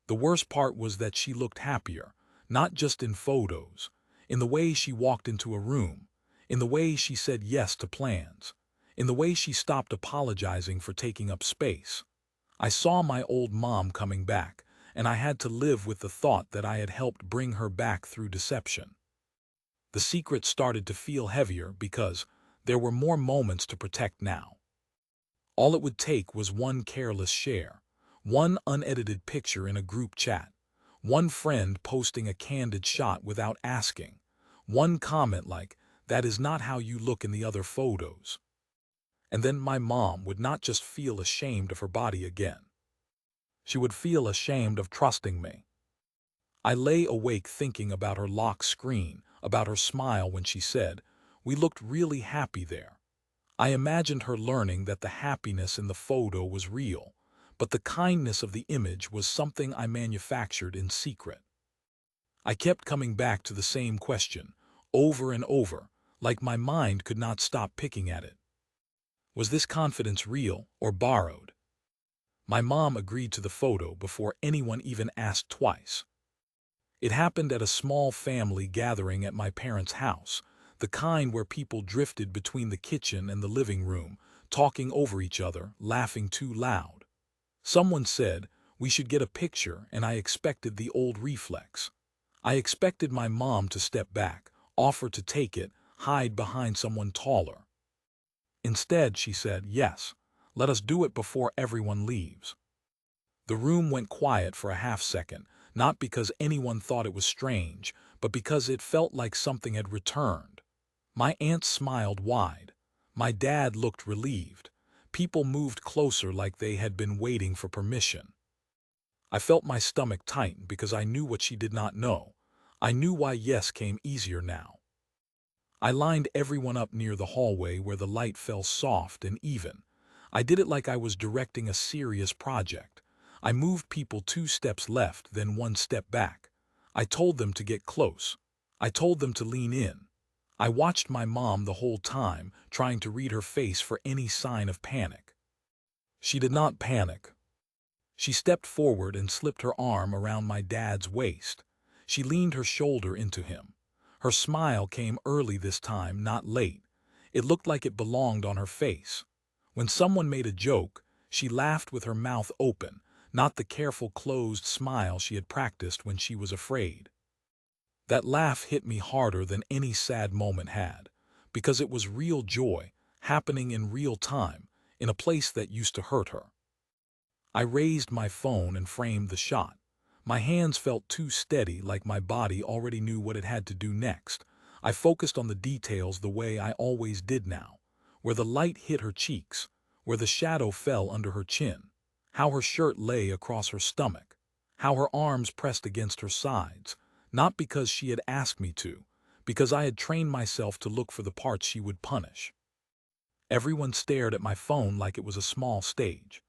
The worst part was that she looked happier, not just in photos, in the way she walked into a room, in the way she said yes to plans, in the way she stopped apologizing for taking up space. I saw my old mom coming back, and I had to live with the thought that I had helped bring her back through deception. The secret started to feel heavier because there were more moments to protect now. All it would take was one careless share, one unedited picture in a group chat, one friend posting a candid shot without asking, one comment like, "That is not how you look in the other photos." And then my mom would not just feel ashamed of her body again. She would feel ashamed of trusting me. I lay awake thinking about her lock screen, about her smile when she said, "We looked really happy there." I imagined her learning that the happiness in the photo was real, but the kindness of the image was something I manufactured in secret. I kept coming back to the same question, over and over, like my mind could not stop picking at it. Was this confidence real or borrowed? My mom agreed to the photo before anyone even asked twice. It happened at a small family gathering at my parents' house, the kind where people drifted between the kitchen and the living room, talking over each other, laughing too loud. Someone said, "We should get a picture," and I expected the old reflex. I expected my mom to step back, offer to take it, hide behind someone taller. Instead, she said, "Yes, let us do it before everyone leaves." The room went quiet for a half-second, not because anyone thought it was strange, but because it felt like something had returned. My aunt smiled wide. My dad looked relieved. People moved closer like they had been waiting for permission. I felt my stomach tighten because I knew what she did not know. I knew why yes came easier now. I lined everyone up near the hallway where the light fell soft and even. I did it like I was directing a serious project. I moved people 2 steps left, then 1 step back. I told them to get close. I told them to lean in. I watched my mom the whole time, trying to read her face for any sign of panic. She did not panic. She stepped forward and slipped her arm around my dad's waist. She leaned her shoulder into him. Her smile came early this time, not late. It looked like it belonged on her face. When someone made a joke, she laughed with her mouth open, not the careful closed smile she had practiced when she was afraid. That laugh hit me harder than any sad moment had, because it was real joy, happening in real time, in a place that used to hurt her. I raised my phone and framed the shot. My hands felt too steady, like my body already knew what it had to do next. I focused on the details the way I always did now, where the light hit her cheeks, where the shadow fell under her chin, how her shirt lay across her stomach, how her arms pressed against her sides, not because she had asked me to, because I had trained myself to look for the parts she would punish. Everyone stared at my phone like it was a small stage.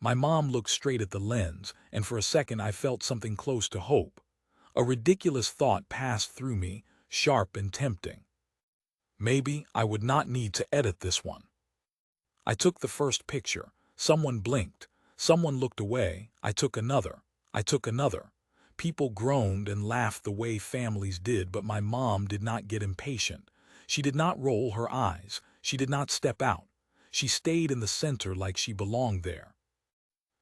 My mom looked straight at the lens, and for a second I felt something close to hope. A ridiculous thought passed through me, sharp and tempting. Maybe I would not need to edit this one. I took the first picture. Someone blinked. Someone looked away. I took another. I took another. People groaned and laughed the way families did, but my mom did not get impatient. She did not roll her eyes. She did not step out. She stayed in the center like she belonged there.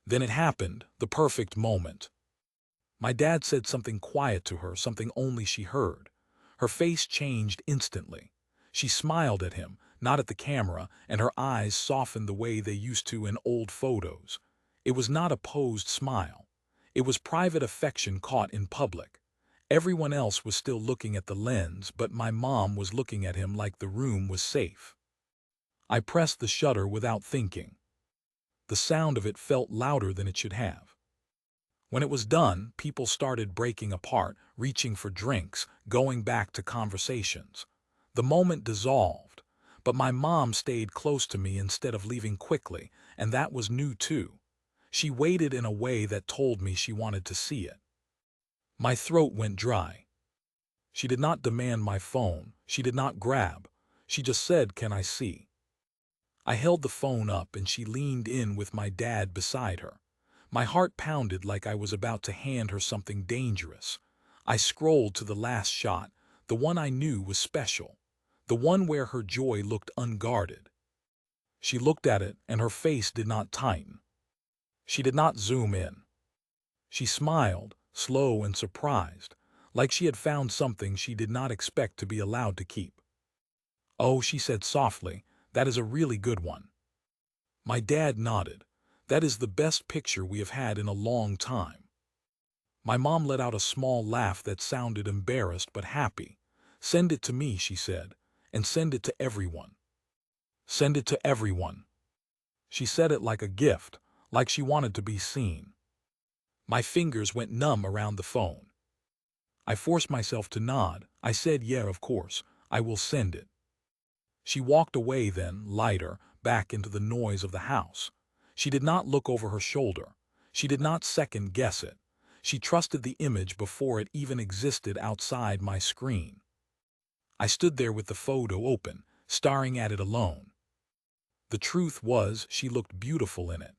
Then it happened, the perfect moment. My dad said something quiet to her, something only she heard. Her face changed instantly. She smiled at him, not at the camera, and her eyes softened the way they used to in old photos. It was not a posed smile. It was private affection caught in public. Everyone else was still looking at the lens, but my mom was looking at him like the room was safe. I pressed the shutter without thinking. The sound of it felt louder than it should have. When it was done, people started breaking apart, reaching for drinks, going back to conversations. The moment dissolved, but my mom stayed close to me instead of leaving quickly, and that was new too. She waited in a way that told me she wanted to see it. My throat went dry. She did not demand my phone. She did not grab. She just said, "Can I see?" I held the phone up and she leaned in with my dad beside her. My heart pounded like I was about to hand her something dangerous. I scrolled to the last shot, the one I knew was special, the one where her joy looked unguarded. She looked at it and her face did not tighten. She did not zoom in. She smiled, slow and surprised, like she had found something she did not expect to be allowed to keep. "Oh," she said softly, "that is a really good one." My dad nodded. "That is the best picture we have had in a long time." My mom let out a small laugh that sounded embarrassed but happy. "Send it to me," she said, "and send it to everyone. Send it to everyone." She said it like a gift, like she wanted to be seen. My fingers went numb around the phone. I forced myself to nod. I said, "Yeah, of course, I will send it." She walked away then, lighter, back into the noise of the house. She did not look over her shoulder. She did not second-guess it. She trusted the image before it even existed outside my screen. I stood there with the photo open, staring at it alone. The truth was, she looked beautiful in it.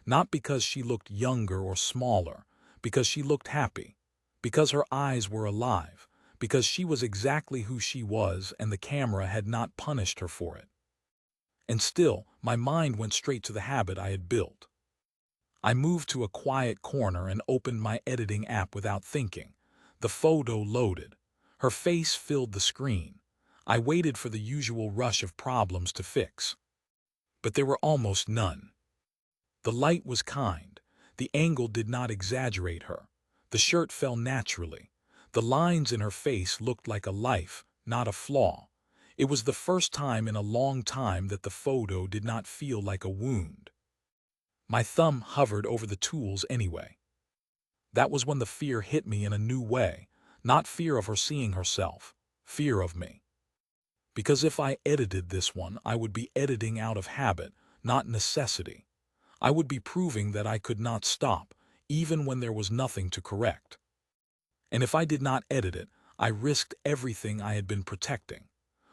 Not because she looked younger or smaller, because she looked happy, because her eyes were alive, because she was exactly who she was and the camera had not punished her for it. And still, my mind went straight to the habit I had built. I moved to a quiet corner and opened my editing app without thinking. The photo loaded. Her face filled the screen. I waited for the usual rush of problems to fix. But there were almost none. The light was kind. The angle did not exaggerate her. The shirt fell naturally. The lines in her face looked like a life, not a flaw. It was the first time in a long time that the photo did not feel like a wound. My thumb hovered over the tools anyway. That was when the fear hit me in a new way, not fear of her seeing herself, fear of me. Because if I edited this one, I would be editing out of habit, not necessity. I would be proving that I could not stop, even when there was nothing to correct. And if I did not edit it, I risked everything I had been protecting.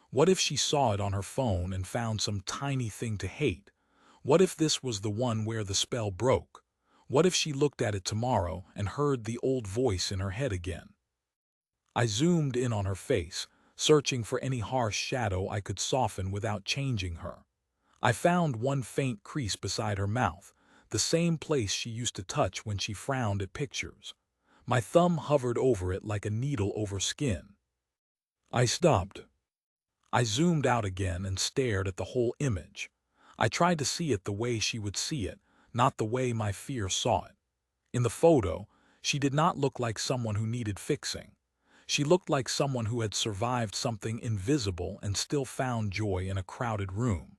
What if she saw it on her phone and found some tiny thing to hate? What if this was the one where the spell broke? What if she looked at it tomorrow and heard the old voice in her head again? I zoomed in on her face, searching for any harsh shadow I could soften without changing her. I found one faint crease beside her mouth, the same place she used to touch when she frowned at pictures. My thumb hovered over it like a needle over skin. I stopped. I zoomed out again and stared at the whole image. I tried to see it the way she would see it, not the way my fear saw it. In the photo, she did not look like someone who needed fixing. She looked like someone who had survived something invisible and still found joy in a crowded room.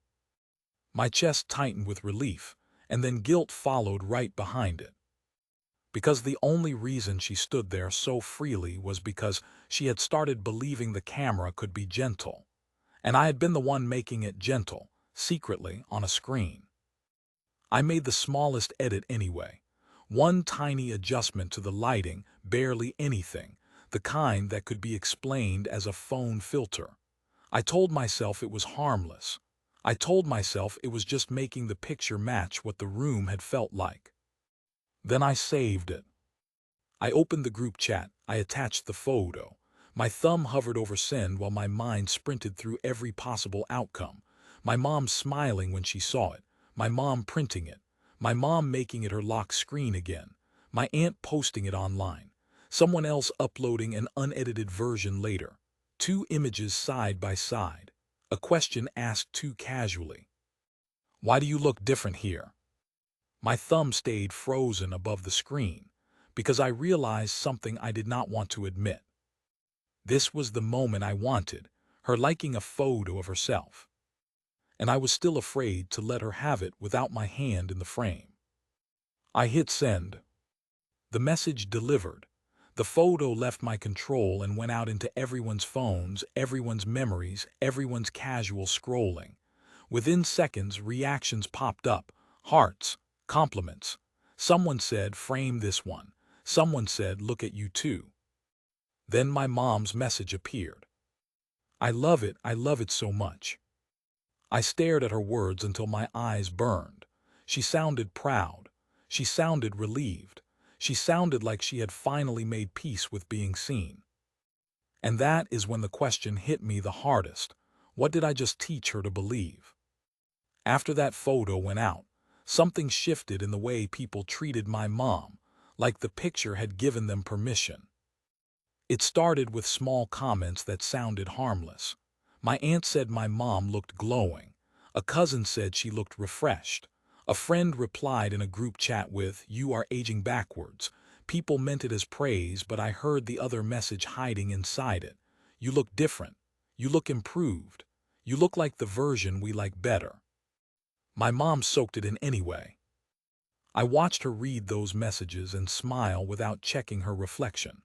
My chest tightened with relief, and then guilt followed right behind it. Because the only reason she stood there so freely was because she had started believing the camera could be gentle. And I had been the one making it gentle, secretly, on a screen. I made the smallest edit anyway. One tiny adjustment to the lighting, barely anything, the kind that could be explained as a phone filter. I told myself it was harmless. I told myself it was just making the picture match what the room had felt like. Then I saved it. I opened the group chat. I attached the photo. My thumb hovered over send while my mind sprinted through every possible outcome. My mom smiling when she saw it. My mom printing it. My mom making it her lock screen again. My aunt posting it online. Someone else uploading an unedited version later. Two images side by side. A question asked too casually. Why do you look different here? My thumb stayed frozen above the screen, because I realized something I did not want to admit. This was the moment I wanted, her liking a photo of herself. And I was still afraid to let her have it without my hand in the frame. I hit send. The message delivered. The photo left my control and went out into everyone's phones, everyone's memories, everyone's casual scrolling. Within seconds, reactions popped up. Hearts, compliments. Someone said, frame this one. Someone said, look at you too. Then my mom's message appeared. I love it so much. I stared at her words until my eyes burned. She sounded proud. She sounded relieved. She sounded like she had finally made peace with being seen. And that is when the question hit me the hardest. What did I just teach her to believe? After that photo went out, something shifted in the way people treated my mom, like the picture had given them permission. It started with small comments that sounded harmless. My aunt said my mom looked glowing. A cousin said she looked refreshed. A friend replied in a group chat with, "You are aging backwards." People meant it as praise, but I heard the other message hiding inside it. You look different. You look improved. You look like the version we like better. My mom soaked it in anyway. I watched her read those messages and smile without checking her reflection.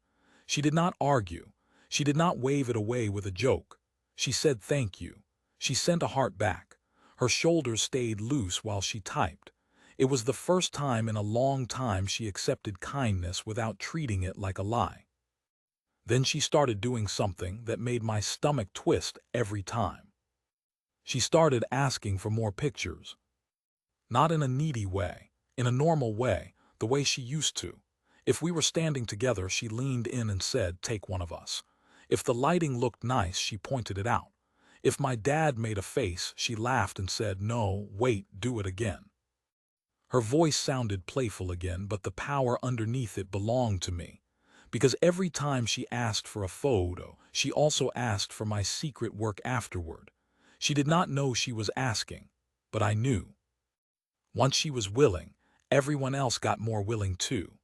She did not argue. She did not wave it away with a joke. She said thank you. She sent a heart back. Her shoulders stayed loose while she typed. It was the first time in a long time she accepted kindness without treating it like a lie. Then she started doing something that made my stomach twist every time. She started asking for more pictures. Not in a needy way, in a normal way, the way she used to. If we were standing together, she leaned in and said, "Take one of us." If the lighting looked nice, she pointed it out. If my dad made a face, she laughed and said, "No, wait, do it again." Her voice sounded playful again, but the power underneath it belonged to me. Because every time she asked for a photo, she also asked for my secret work afterward. She did not know she was asking, but I knew. Once she was willing, everyone else got more willing too.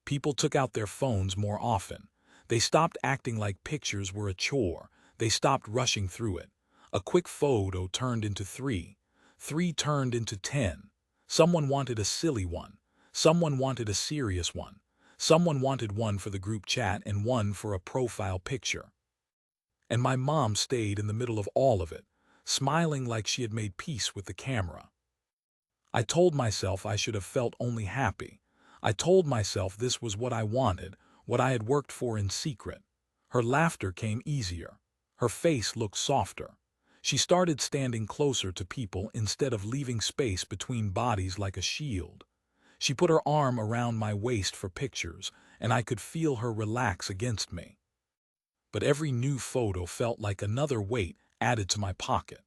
People took out their phones more often. They stopped acting like pictures were a chore. They stopped rushing through it. A quick photo turned into 3. 3 turned into 10. Someone wanted a silly one. Someone wanted a serious one. Someone wanted one for the group chat and one for a profile picture. And my mom stayed in the middle of all of it, smiling like she had made peace with the camera. I told myself I should have felt only happy. I told myself this was what I wanted, what I had worked for in secret. Her laughter came easier. Her face looked softer. She started standing closer to people instead of leaving space between bodies like a shield. She put her arm around my waist for pictures, and I could feel her relax against me. But every new photo felt like another weight added to my pocket.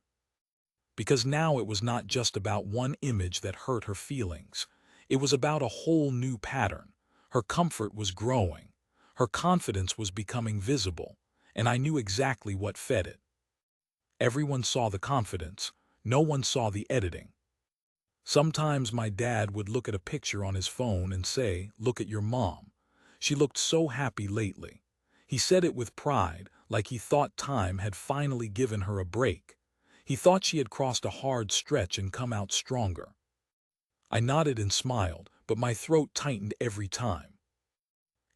Because now it was not just about one image that hurt her feelings. It was about a whole new pattern. Her comfort was growing. Her confidence was becoming visible, and I knew exactly what fed it. Everyone saw the confidence. No one saw the editing. Sometimes my dad would look at a picture on his phone and say, "Look at your mom. She looked so happy lately." He said it with pride, like he thought time had finally given her a break. He thought she had crossed a hard stretch and come out stronger. I nodded and smiled, but my throat tightened every time.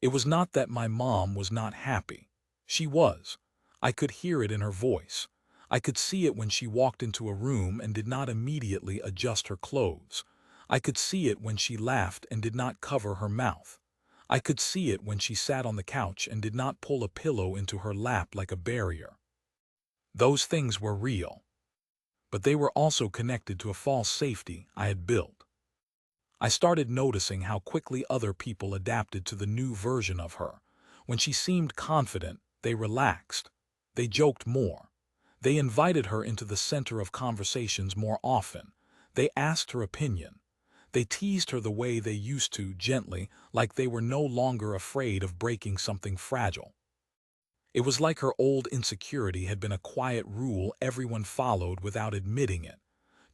It was not that my mom was not happy. She was. I could hear it in her voice. I could see it when she walked into a room and did not immediately adjust her clothes. I could see it when she laughed and did not cover her mouth. I could see it when she sat on the couch and did not pull a pillow into her lap like a barrier. Those things were real. But they were also connected to a false safety I had built. I started noticing how quickly other people adapted to the new version of her. When she seemed confident, they relaxed. They joked more. They invited her into the center of conversations more often. They asked her opinion. They teased her the way they used to, gently, like they were no longer afraid of breaking something fragile. It was like her old insecurity had been a quiet rule everyone followed without admitting it.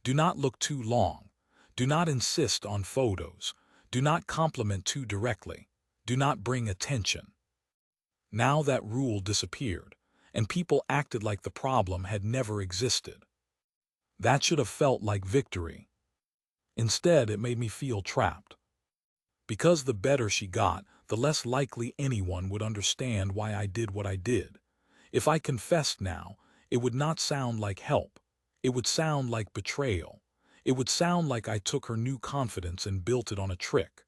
Do not look too long. Do not insist on photos. Do not compliment too directly. Do not bring attention. Now that rule disappeared, and people acted like the problem had never existed. That should have felt like victory. Instead, it made me feel trapped. Because the better she got, the less likely anyone would understand why I did what I did. If I confessed now, it would not sound like help. It would sound like betrayal. It would sound like I took her new confidence and built it on a trick.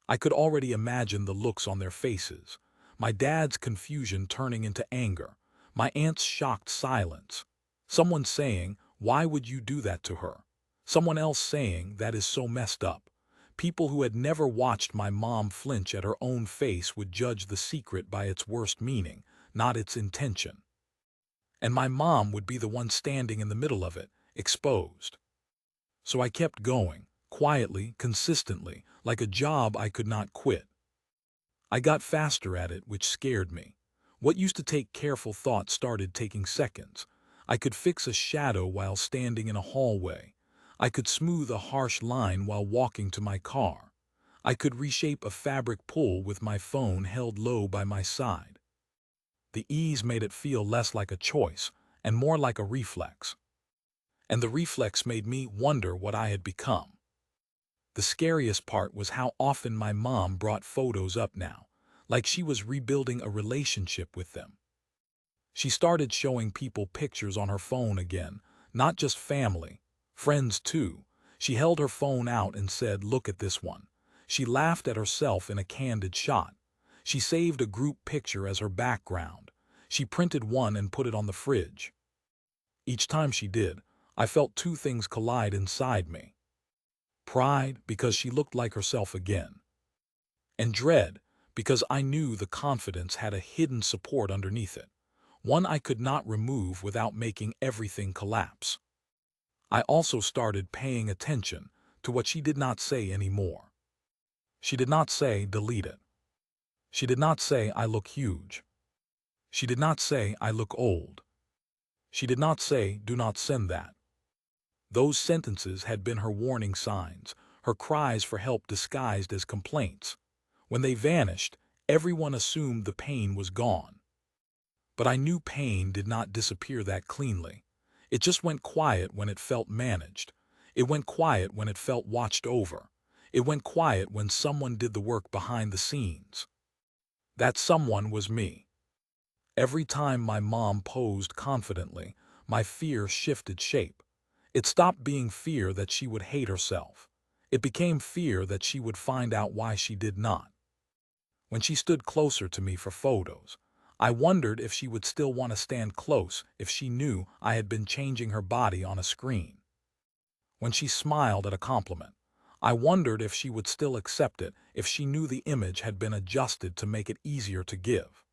I could already imagine the looks on their faces. My dad's confusion turning into anger. My aunt's shocked silence. Someone saying, "Why would you do that to her?" Someone else saying, "That is so messed up." People who had never watched my mom flinch at her own face would judge the secret by its worst meaning, not its intention. And my mom would be the one standing in the middle of it, exposed. So I kept going, quietly, consistently, like a job I could not quit. I got faster at it, which scared me. What used to take careful thought started taking seconds. I could fix a shadow while standing in a hallway. I could smooth a harsh line while walking to my car. I could reshape a fabric pull with my phone held low by my side. The ease made it feel less like a choice and more like a reflex. And the reflex made me wonder what I had become. The scariest part was how often my mom brought photos up now, like she was rebuilding a relationship with them. She started showing people pictures on her phone again, not just family, friends too. She held her phone out and said, "Look at this one." She laughed at herself in a candid shot. She saved a group picture as her background. She printed one and put it on the fridge. Each time she did, I felt two things collide inside me. Pride, because she looked like herself again. And dread, because I knew the confidence had a hidden support underneath it. One I could not remove without making everything collapse. I also started paying attention to what she did not say anymore. She did not say, "Delete it." She did not say, "I look huge." She did not say, "I look old." She did not say, "Do not send that." Those sentences had been her warning signs, her cries for help disguised as complaints. When they vanished, everyone assumed the pain was gone. But I knew pain did not disappear that cleanly. It just went quiet when it felt managed. It went quiet when it felt watched over. It went quiet when someone did the work behind the scenes. That someone was me. Every time my mom posed confidently, my fear shifted shape. It stopped being fear that she would hate herself. It became fear that she would find out why she did not. When she stood closer to me for photos, I wondered if she would still want to stand close if she knew I had been changing her body on a screen. When she smiled at a compliment, I wondered if she would still accept it if she knew the image had been adjusted to make it easier to give.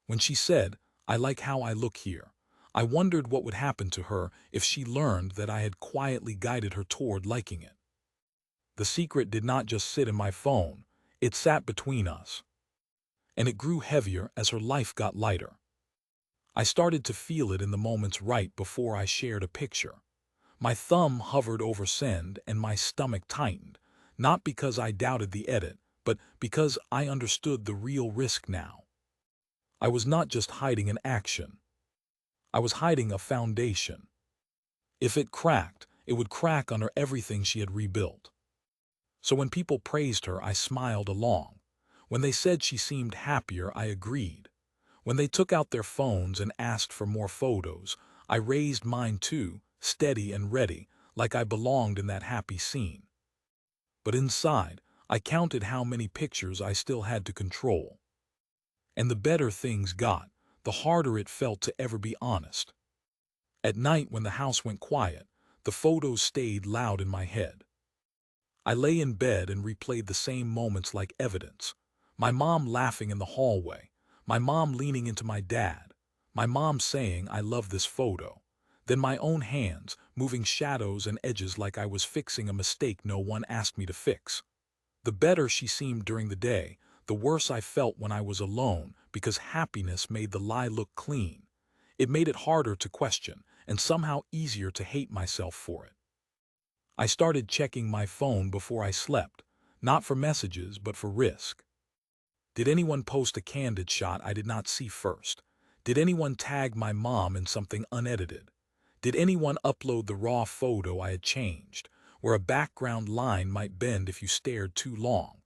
When she said, "I like how I look here," I wondered what would happen to her if she learned that I had quietly guided her toward liking it. The secret did not just sit in my phone, it sat between us. And it grew heavier as her life got lighter. I started to feel it in the moments right before I shared a picture. My thumb hovered over send and my stomach tightened, not because I doubted the edit, but because I understood the real risk now. I was not just hiding an action. I was hiding a foundation. If it cracked, it would crack under everything she had rebuilt. So when people praised her, I smiled along. When they said she seemed happier, I agreed. When they took out their phones and asked for more photos, I raised mine too, steady and ready, like I belonged in that happy scene. But inside, I counted how many pictures I still had to control. And the better things got, the harder it felt to ever be honest. At night when the house went quiet, the photos stayed loud in my head. I lay in bed and replayed the same moments like evidence. My mom laughing in the hallway, my mom leaning into my dad, my mom saying, "I love this photo." Then my own hands, moving shadows and edges like I was fixing a mistake no one asked me to fix. The better she seemed during the day, the worse I felt when I was alone, because happiness made the lie look clean. It made it harder to question, and somehow easier to hate myself for it. I started checking my phone before I slept, not for messages but for risk. Did anyone post a candid shot I did not see first? Did anyone tag my mom in something unedited? Did anyone upload the raw photo I had changed, where a background line might bend if you stared too long?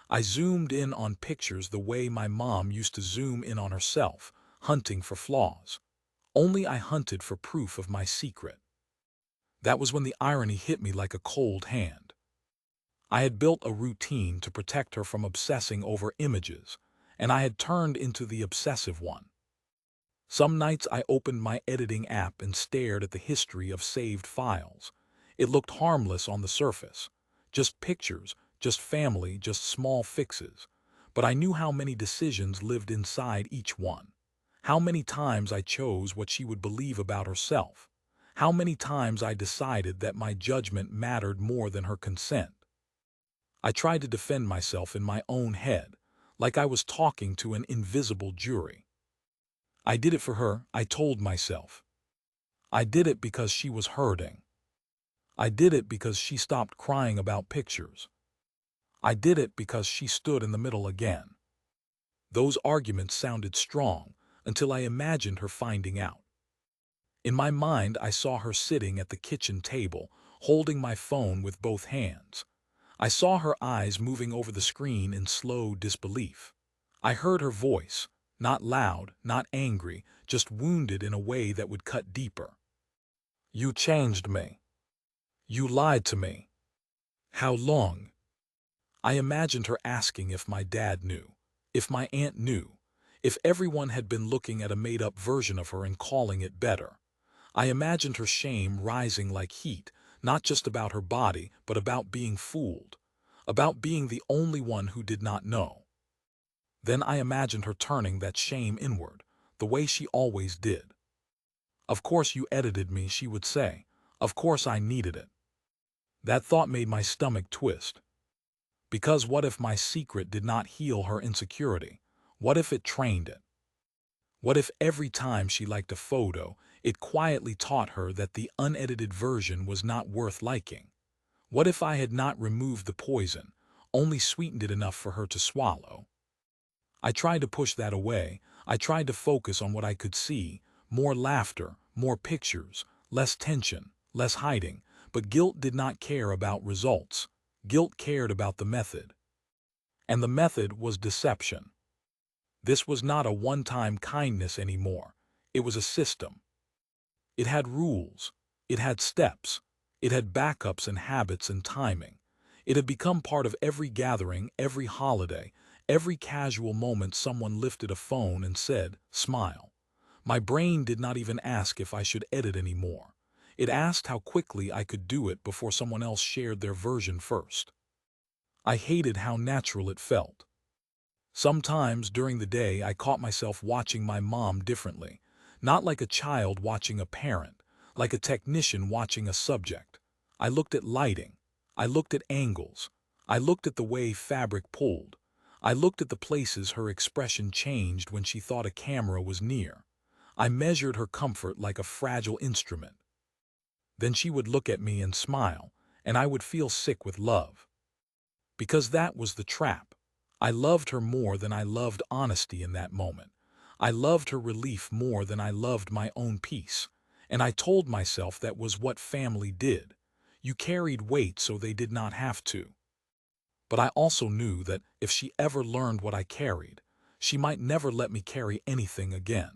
I zoomed in on pictures the way my mom used to zoom in on herself, hunting for flaws. Only I hunted for proof of my secret. That was when the irony hit me like a cold hand. I had built a routine to protect her from obsessing over images, and I had turned into the obsessive one. Some nights I opened my editing app and stared at the history of saved files. It looked harmless on the surface. Just pictures, just family, just small fixes. But I knew how many decisions lived inside each one. How many times I chose what she would believe about herself. How many times I decided that my judgment mattered more than her consent. I tried to defend myself in my own head, like I was talking to an invisible jury. I did it for her, I told myself. I did it because she was hurting. I did it because she stopped crying about pictures. I did it because she stood in the middle again. Those arguments sounded strong until I imagined her finding out. In my mind, I saw her sitting at the kitchen table, holding my phone with both hands. I saw her eyes moving over the screen in slow disbelief. I heard her voice, not loud, not angry, just wounded in a way that would cut deeper. "You changed me. You lied to me. How long?" I imagined her asking if my dad knew, if my aunt knew, if everyone had been looking at a made-up version of her and calling it better. I imagined her shame rising like heat, not just about her body, but about being fooled, about being the only one who did not know. Then I imagined her turning that shame inward, the way she always did. "Of course you edited me," she would say. "Of course I needed it." That thought made my stomach twist. Because what if my secret did not heal her insecurity? What if it trained it? What if every time she liked a photo, it quietly taught her that the unedited version was not worth liking? What if I had not removed the poison, only sweetened it enough for her to swallow? I tried to push that away. I tried to focus on what I could see, more laughter, more pictures, less tension, less hiding, but guilt did not care about results. Guilt cared about the method. And the method was deception. This was not a one-time kindness anymore. It was a system. It had rules. It had steps. It had backups and habits and timing. It had become part of every gathering, every holiday, every casual moment someone lifted a phone and said, "Smile." My brain did not even ask if I should edit anymore. It asked how quickly I could do it before someone else shared their version first. I hated how natural it felt. Sometimes during the day I caught myself watching my mom differently, not like a child watching a parent, like a technician watching a subject. I looked at lighting. I looked at angles. I looked at the way fabric pulled. I looked at the places her expression changed when she thought a camera was near. I measured her comfort like a fragile instrument. Then she would look at me and smile, and I would feel sick with love. Because that was the trap. I loved her more than I loved honesty in that moment. I loved her relief more than I loved my own peace. And I told myself that was what family did. You carried weight so they did not have to. But I also knew that if she ever learned what I carried, she might never let me carry anything again.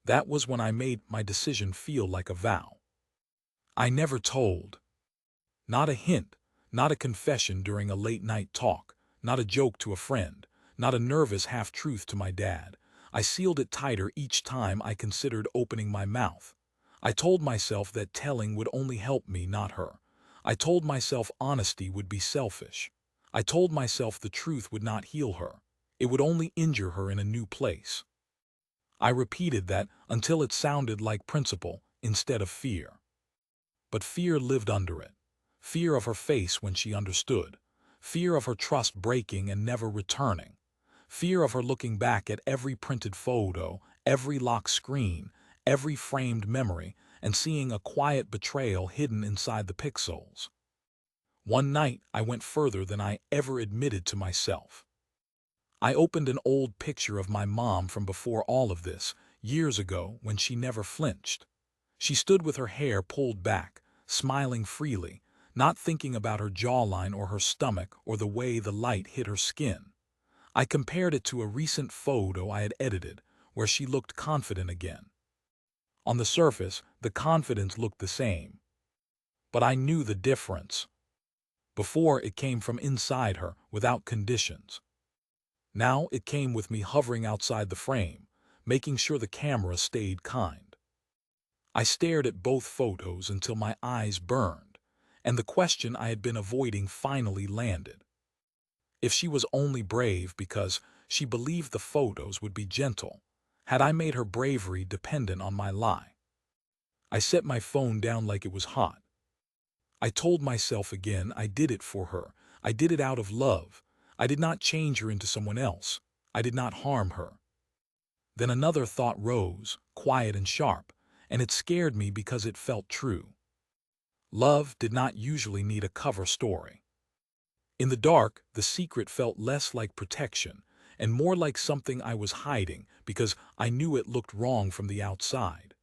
That was when I made my decision feel like a vow. I never told. Not a hint, not a confession during a late-night talk, not a joke to a friend, not a nervous half-truth to my dad. I sealed it tighter each time I considered opening my mouth. I told myself that telling would only help me, not her. I told myself honesty would be selfish. I told myself the truth would not heal her. It would only injure her in a new place. I repeated that until it sounded like principle instead of fear. But fear lived under it. Fear of her face when she understood. Fear of her trust breaking and never returning. Fear of her looking back at every printed photo, every locked screen, every framed memory, and seeing a quiet betrayal hidden inside the pixels. One night, I went further than I ever admitted to myself. I opened an old picture of my mom from before all of this, years ago when she never flinched. She stood with her hair pulled back, smiling freely, not thinking about her jawline or her stomach or the way the light hit her skin. I compared it to a recent photo I had edited, where she looked confident again. On the surface, the confidence looked the same. But I knew the difference. Before, it came from inside her, without conditions. Now it came with me hovering outside the frame, making sure the camera stayed kind. I stared at both photos until my eyes burned, and the question I had been avoiding finally landed. If she was only brave because she believed the photos would be gentle, had I made her bravery dependent on my lie? I set my phone down like it was hot. I told myself again I did it for her. I did it out of love. I did not change her into someone else. I did not harm her. Then another thought rose, quiet and sharp, and it scared me because it felt true. Love did not usually need a cover story. In the dark, the secret felt less like protection and more like something I was hiding because I knew it looked wrong from the outside.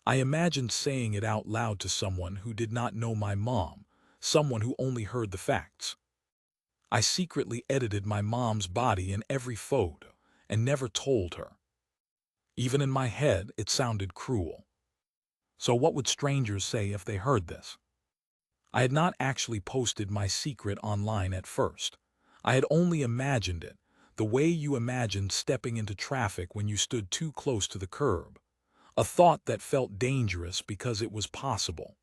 I imagined saying it out loud to someone who did not know my mom, someone who only heard the facts. I secretly edited my mom's body in every photo and never told her. Even in my head, it sounded cruel. So what would strangers say if they heard this? I had not actually posted my secret online at first. I had only imagined it, the way you imagined stepping into traffic when you stood too close to the curb. A thought that felt dangerous because it was possible.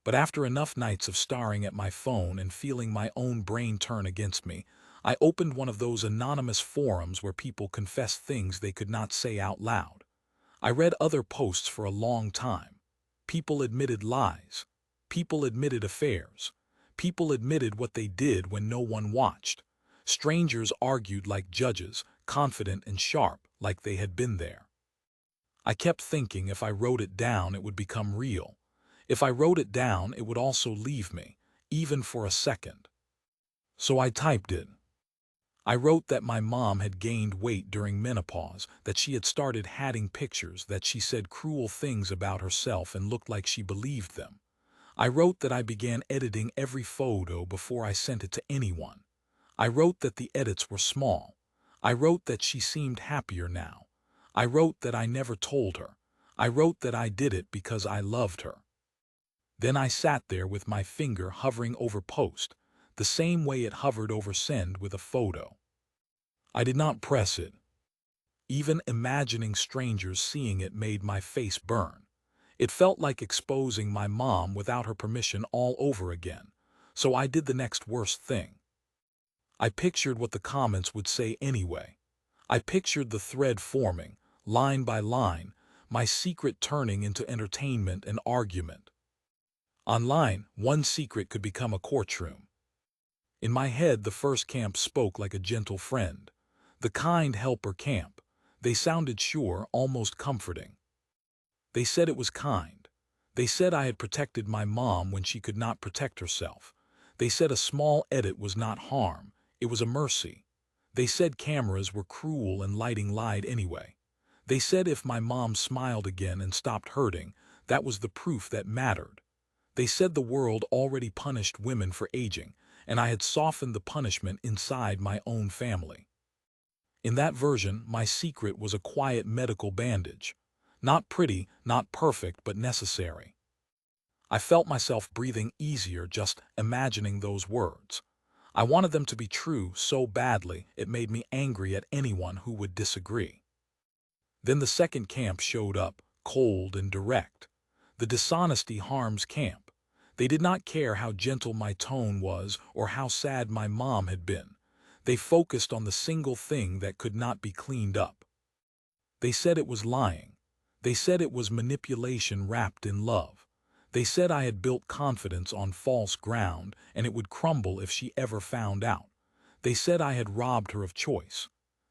But after enough nights of staring at my phone and feeling my own brain turn against me, I opened one of those anonymous forums where people confess things they could not say out loud. I read other posts for a long time. People admitted lies. People admitted affairs. People admitted what they did when no one watched. Strangers argued like judges, confident and sharp, like they had been there. I kept thinking if I wrote it down it would become real. If I wrote it down it would also leave me, even for a second. So I typed it. I wrote that my mom had gained weight during menopause, that she had started hiding pictures, that she said cruel things about herself and looked like she believed them. I wrote that I began editing every photo before I sent it to anyone. I wrote that the edits were small. I wrote that she seemed happier now. I wrote that I never told her. I wrote that I did it because I loved her. Then I sat there with my finger hovering over post, the same way it hovered over send with a photo. I did not press it. Even imagining strangers seeing it made my face burn. It felt like exposing my mom without her permission all over again. So I did the next worst thing. I pictured what the comments would say anyway. I pictured the thread forming, line by line, my secret turning into entertainment and argument. Online, one secret could become a courtroom. In my head, the first camp spoke like a gentle friend. The kind helper camp. They sounded sure, almost comforting. They said it was kind. They said I had protected my mom when she could not protect herself. They said a small edit was not harm, it was a mercy. They said cameras were cruel and lighting lied anyway. They said if my mom smiled again and stopped hurting, that was the proof that mattered. They said the world already punished women for aging, and I had softened the punishment inside my own family. In that version, my secret was a quiet medical bandage. Not pretty, not perfect, but necessary. I felt myself breathing easier just imagining those words. I wanted them to be true so badly it made me angry at anyone who would disagree. Then the second camp showed up, cold and direct. The dishonesty harms camp. They did not care how gentle my tone was or how sad my mom had been. They focused on the single thing that could not be cleaned up. They said it was lying. They said it was manipulation wrapped in love. They said I had built confidence on false ground and it would crumble if she ever found out. They said I had robbed her of choice.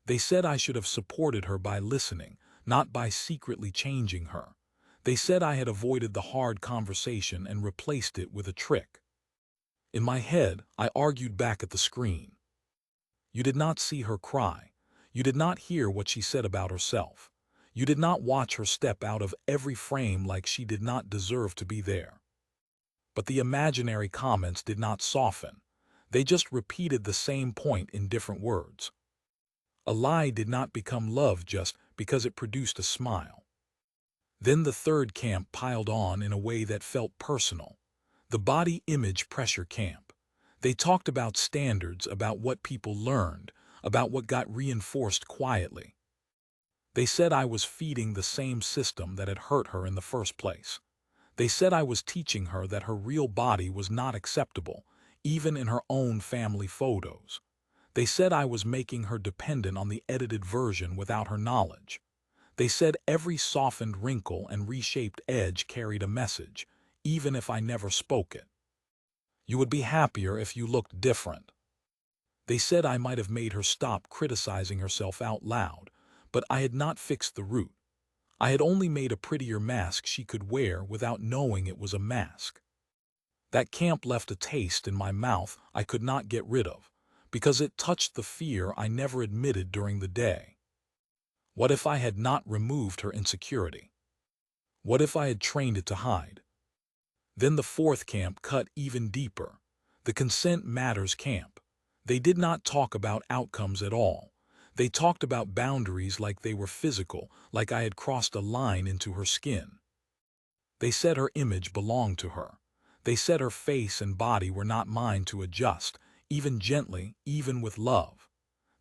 They said I should have supported her by listening, not by secretly changing her. They said I had avoided the hard conversation and replaced it with a trick. In my head, I argued back at the screen. You did not see her cry. You did not hear what she said about herself. You did not watch her step out of every frame like she did not deserve to be there. But the imaginary comments did not soften. They just repeated the same point in different words. A lie did not become love just because it produced a smile. Then the third camp piled on in a way that felt personal. The body image pressure camp. They talked about standards, about what people learned, about what got reinforced quietly. They said I was feeding the same system that had hurt her in the first place. They said I was teaching her that her real body was not acceptable, even in her own family photos. They said I was making her dependent on the edited version without her knowledge. They said every softened wrinkle and reshaped edge carried a message, even if I never spoke it. You would be happier if you looked different. They said I might have made her stop criticizing herself out loud, but I had not fixed the root. I had only made a prettier mask she could wear without knowing it was a mask. That camp left a taste in my mouth I could not get rid of, because it touched the fear I never admitted during the day. What if I had not removed her insecurity? What if I had trained it to hide? Then the fourth camp cut even deeper. The consent matters camp. They did not talk about outcomes at all. They talked about boundaries like they were physical, like I had crossed a line into her skin. They said her image belonged to her. They said her face and body were not mine to adjust, even gently, even with love.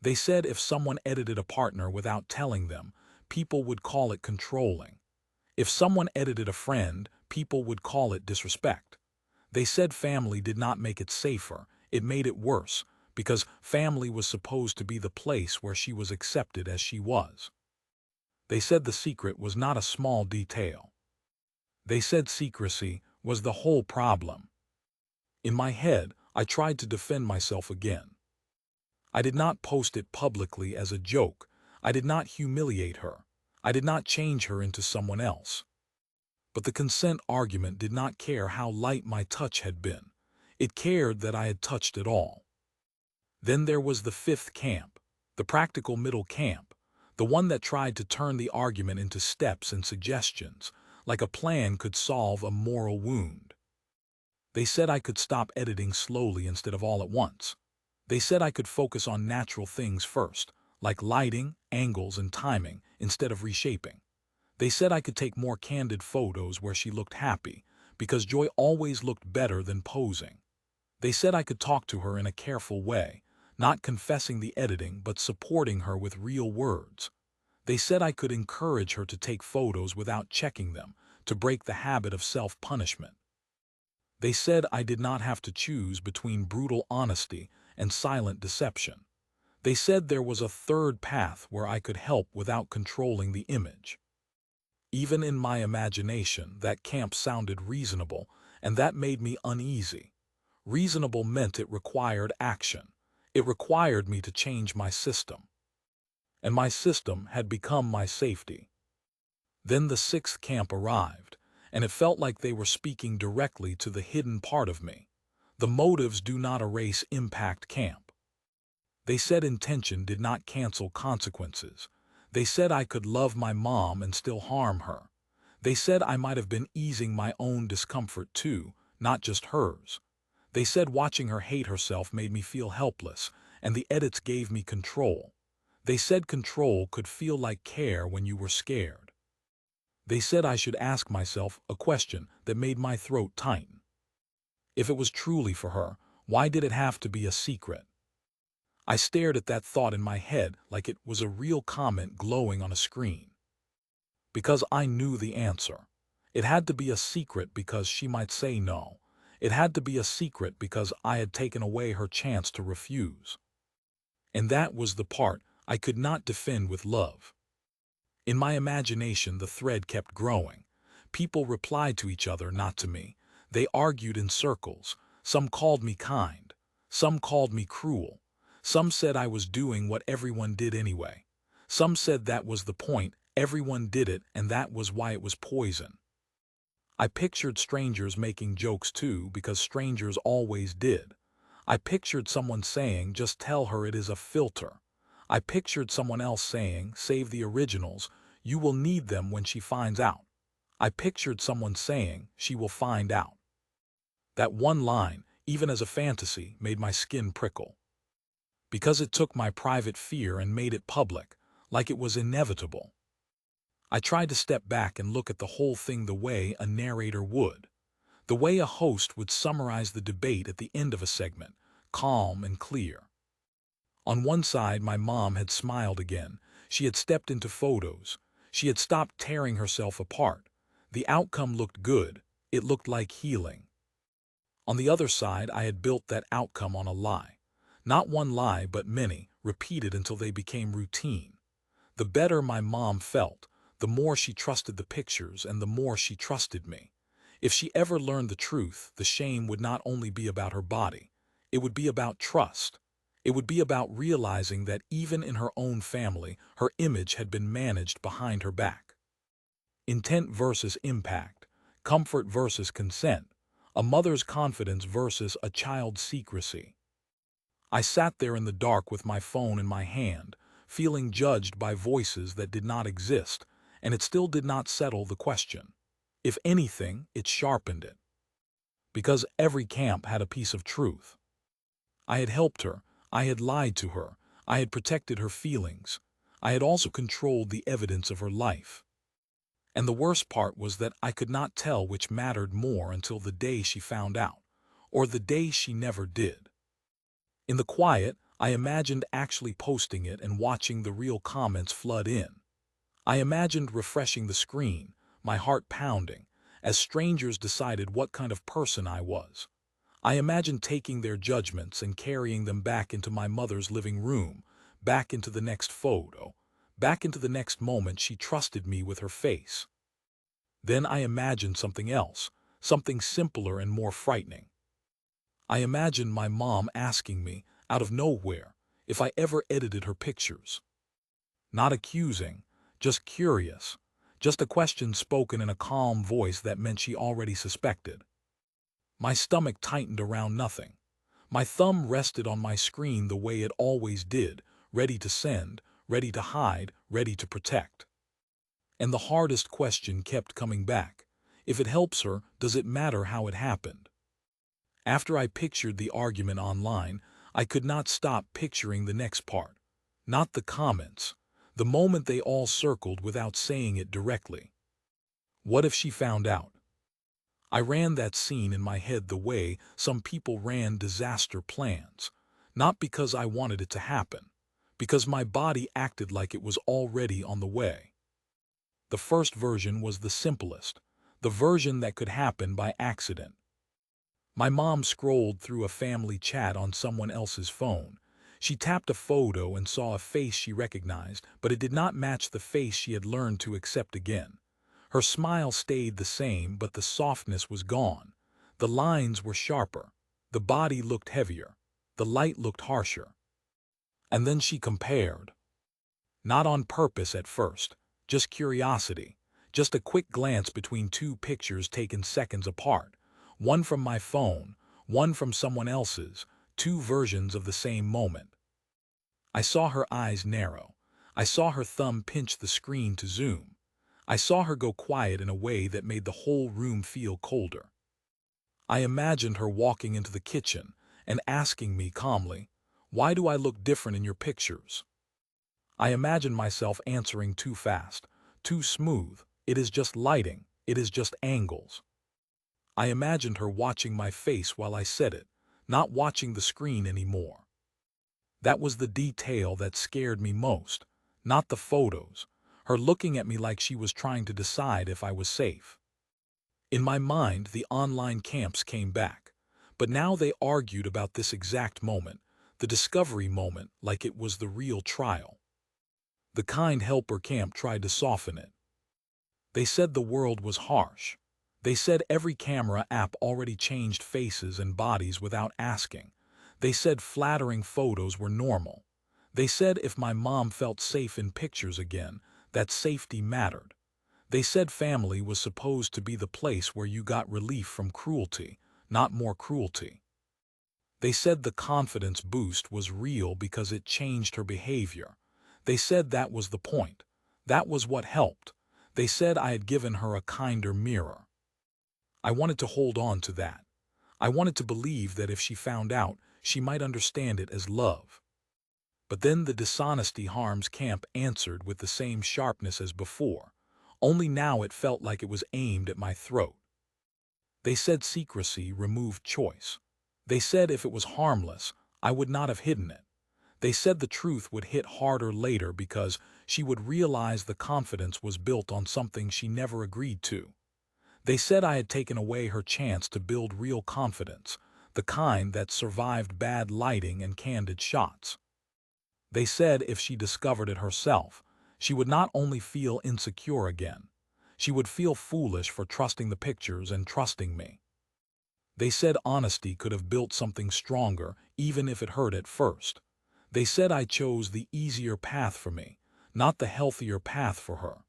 They said if someone edited a partner without telling them, people would call it controlling. If someone edited a friend, people would call it disrespect. They said family did not make it safer, it made it worse, because family was supposed to be the place where she was accepted as she was. They said the secret was not a small detail. They said secrecy was the whole problem. In my head, I tried to defend myself again. I did not post it publicly as a joke. I did not humiliate her. I did not change her into someone else. But the consent argument did not care how light my touch had been. It cared that I had touched it all. Then there was the fifth camp, the practical middle camp, the one that tried to turn the argument into steps and suggestions, like a plan could solve a moral wound. They said I could stop editing slowly instead of all at once. They said I could focus on natural things first, like lighting, angles, and timing, instead of reshaping. They said I could take more candid photos where she looked happy, because joy always looked better than posing. They said I could talk to her in a careful way, not confessing the editing but supporting her with real words. They said I could encourage her to take photos without checking them, to break the habit of self-punishment. They said I did not have to choose between brutal honesty and silent deception. They said there was a third path where I could help without controlling the image. Even in my imagination, that camp sounded reasonable, and that made me uneasy. Reasonable meant it required action. It required me to change my system. And my system had become my safety. Then the sixth camp arrived, and it felt like they were speaking directly to the hidden part of me. The motives do not erase impact camp. They said intention did not cancel consequences. They said I could love my mom and still harm her. They said I might have been easing my own discomfort too, not just hers. They said watching her hate herself made me feel helpless, and the edits gave me control. They said control could feel like care when you were scared. They said I should ask myself a question that made my throat tighten. If it was truly for her, why did it have to be a secret? I stared at that thought in my head like it was a real comment glowing on a screen. Because I knew the answer. It had to be a secret because she might say no. It had to be a secret because I had taken away her chance to refuse. And that was the part I could not defend with love. In my imagination, the thread kept growing. People replied to each other, not to me. They argued in circles. Some called me kind. Some called me cruel. Some said I was doing what everyone did anyway. Some said that was the point, everyone did it, and that was why it was poison. I pictured strangers making jokes too, because strangers always did. I pictured someone saying, just tell her it is a filter. I pictured someone else saying, save the originals, you will need them when she finds out. I pictured someone saying, she will find out. That one line, even as a fantasy, made my skin prickle. Because it took my private fear and made it public, like it was inevitable. I tried to step back and look at the whole thing the way a narrator would. The way a host would summarize the debate at the end of a segment, calm and clear. On one side, my mom had smiled again. She had stepped into photos. She had stopped tearing herself apart. The outcome looked good. It looked like healing. On the other side, I had built that outcome on a lie. Not one lie, but many, repeated until they became routine. The better my mom felt, the more she trusted the pictures and the more she trusted me. If she ever learned the truth, the shame would not only be about her body. It would be about trust. It would be about realizing that even in her own family, her image had been managed behind her back. Intent versus impact, comfort versus consent, a mother's confidence versus a child's secrecy. I sat there in the dark with my phone in my hand, feeling judged by voices that did not exist, and it still did not settle the question. If anything, it sharpened it. Because every camp had a piece of truth. I had helped her, I had lied to her, I had protected her feelings, I had also controlled the evidence of her life. And the worst part was that I could not tell which mattered more until the day she found out, or the day she never did. In the quiet, I imagined actually posting it and watching the real comments flood in. I imagined refreshing the screen, my heart pounding, as strangers decided what kind of person I was. I imagined taking their judgments and carrying them back into my mother's living room, back into the next photo, back into the next moment she trusted me with her face. Then I imagined something else, something simpler and more frightening. I imagined my mom asking me, out of nowhere, if I ever edited her pictures. Not accusing, just curious, just a question spoken in a calm voice that meant she already suspected. My stomach tightened around nothing. My thumb rested on my screen the way it always did, ready to send, ready to hide, ready to protect. And the hardest question kept coming back. If it helps her, does it matter how it happened? After I pictured the argument online, I could not stop picturing the next part. Not the comments. The moment they all circled without saying it directly. What if she found out? I ran that scene in my head the way some people ran disaster plans. Not because I wanted it to happen. Because my body acted like it was already on the way. The first version was the simplest. The version that could happen by accident. My mom scrolled through a family chat on someone else's phone. She tapped a photo and saw a face she recognized, but it did not match the face she had learned to accept again. Her smile stayed the same, but the softness was gone. The lines were sharper. The body looked heavier. The light looked harsher. And then she compared. Not on purpose at first, just curiosity. Just a quick glance between two pictures taken seconds apart. One from my phone, one from someone else's, two versions of the same moment. I saw her eyes narrow. I saw her thumb pinch the screen to zoom. I saw her go quiet in a way that made the whole room feel colder. I imagined her walking into the kitchen and asking me calmly, "Why do I look different in your pictures?" I imagined myself answering too fast, too smooth. "It is just lighting. It is just angles." I imagined her watching my face while I said it, not watching the screen anymore. That was the detail that scared me most, not the photos, her looking at me like she was trying to decide if I was safe. In my mind, the online camps came back, but now they argued about this exact moment, the discovery moment, like it was the real trial. The kind helper camp tried to soften it. They said the world was harsh. They said every camera app already changed faces and bodies without asking. They said flattering photos were normal. They said if my mom felt safe in pictures again, that safety mattered. They said family was supposed to be the place where you got relief from cruelty, not more cruelty. They said the confidence boost was real because it changed her behavior. They said that was the point. That was what helped. They said I had given her a kinder mirror. I wanted to hold on to that. I wanted to believe that if she found out, she might understand it as love. But then the dishonesty harms camp answered with the same sharpness as before, only now it felt like it was aimed at my throat. They said secrecy removed choice. They said if it was harmless, I would not have hidden it. They said the truth would hit harder later because she would realize the confidence was built on something she never agreed to. They said I had taken away her chance to build real confidence, the kind that survived bad lighting and candid shots. They said if she discovered it herself, she would not only feel insecure again, she would feel foolish for trusting the pictures and trusting me. They said honesty could have built something stronger, even if it hurt at first. They said I chose the easier path for me, not the healthier path for her.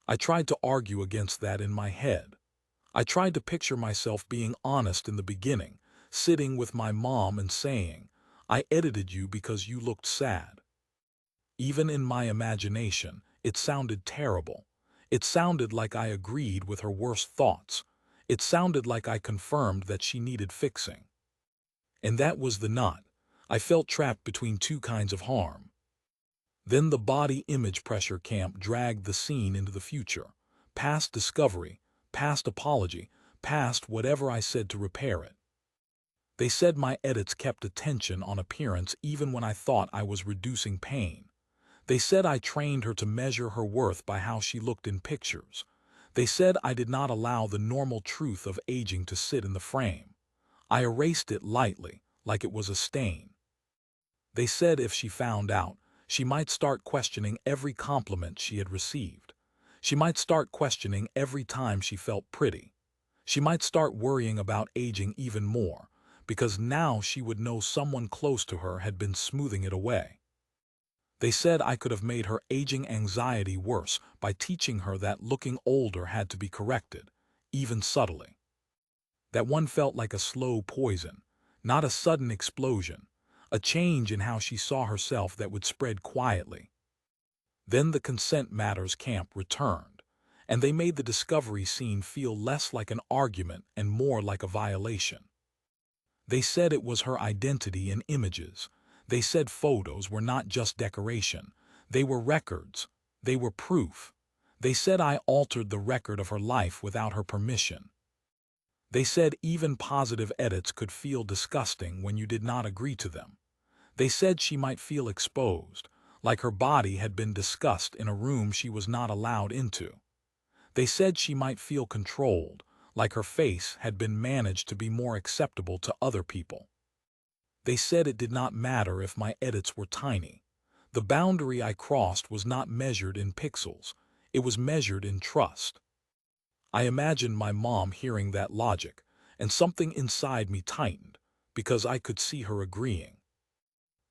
I tried to argue against that in my head. I tried to picture myself being honest in the beginning, sitting with my mom and saying, "I edited you because you looked sad." Even in my imagination, it sounded terrible. It sounded like I agreed with her worst thoughts. It sounded like I confirmed that she needed fixing. And that was the knot. I felt trapped between two kinds of harm. Then the body image pressure camp dragged the scene into the future, past discovery, past apology, past whatever I said to repair it. They said my edits kept attention on appearance even when I thought I was reducing pain. They said I trained her to measure her worth by how she looked in pictures. They said I did not allow the normal truth of aging to sit in the frame. I erased it lightly, like it was a stain. They said if she found out, she might start questioning every compliment she had received. She might start questioning every time she felt pretty. She might start worrying about aging even more, because now she would know someone close to her had been smoothing it away. They said I could have made her aging anxiety worse by teaching her that looking older had to be corrected, even subtly. That one felt like a slow poison, not a sudden explosion, a change in how she saw herself that would spread quietly. Then the consent matters camp returned, and they made the discovery scene feel less like an argument and more like a violation. They said it was her identity in images. They said photos were not just decoration. They were records. They were proof. They said I altered the record of her life without her permission. They said even positive edits could feel disgusting when you did not agree to them. They said she might feel exposed, like her body had been discussed in a room she was not allowed into. They said she might feel controlled, like her face had been managed to be more acceptable to other people. They said it did not matter if my edits were tiny. The boundary I crossed was not measured in pixels, it was measured in trust. I imagined my mom hearing that logic, and something inside me tightened, because I could see her agreeing.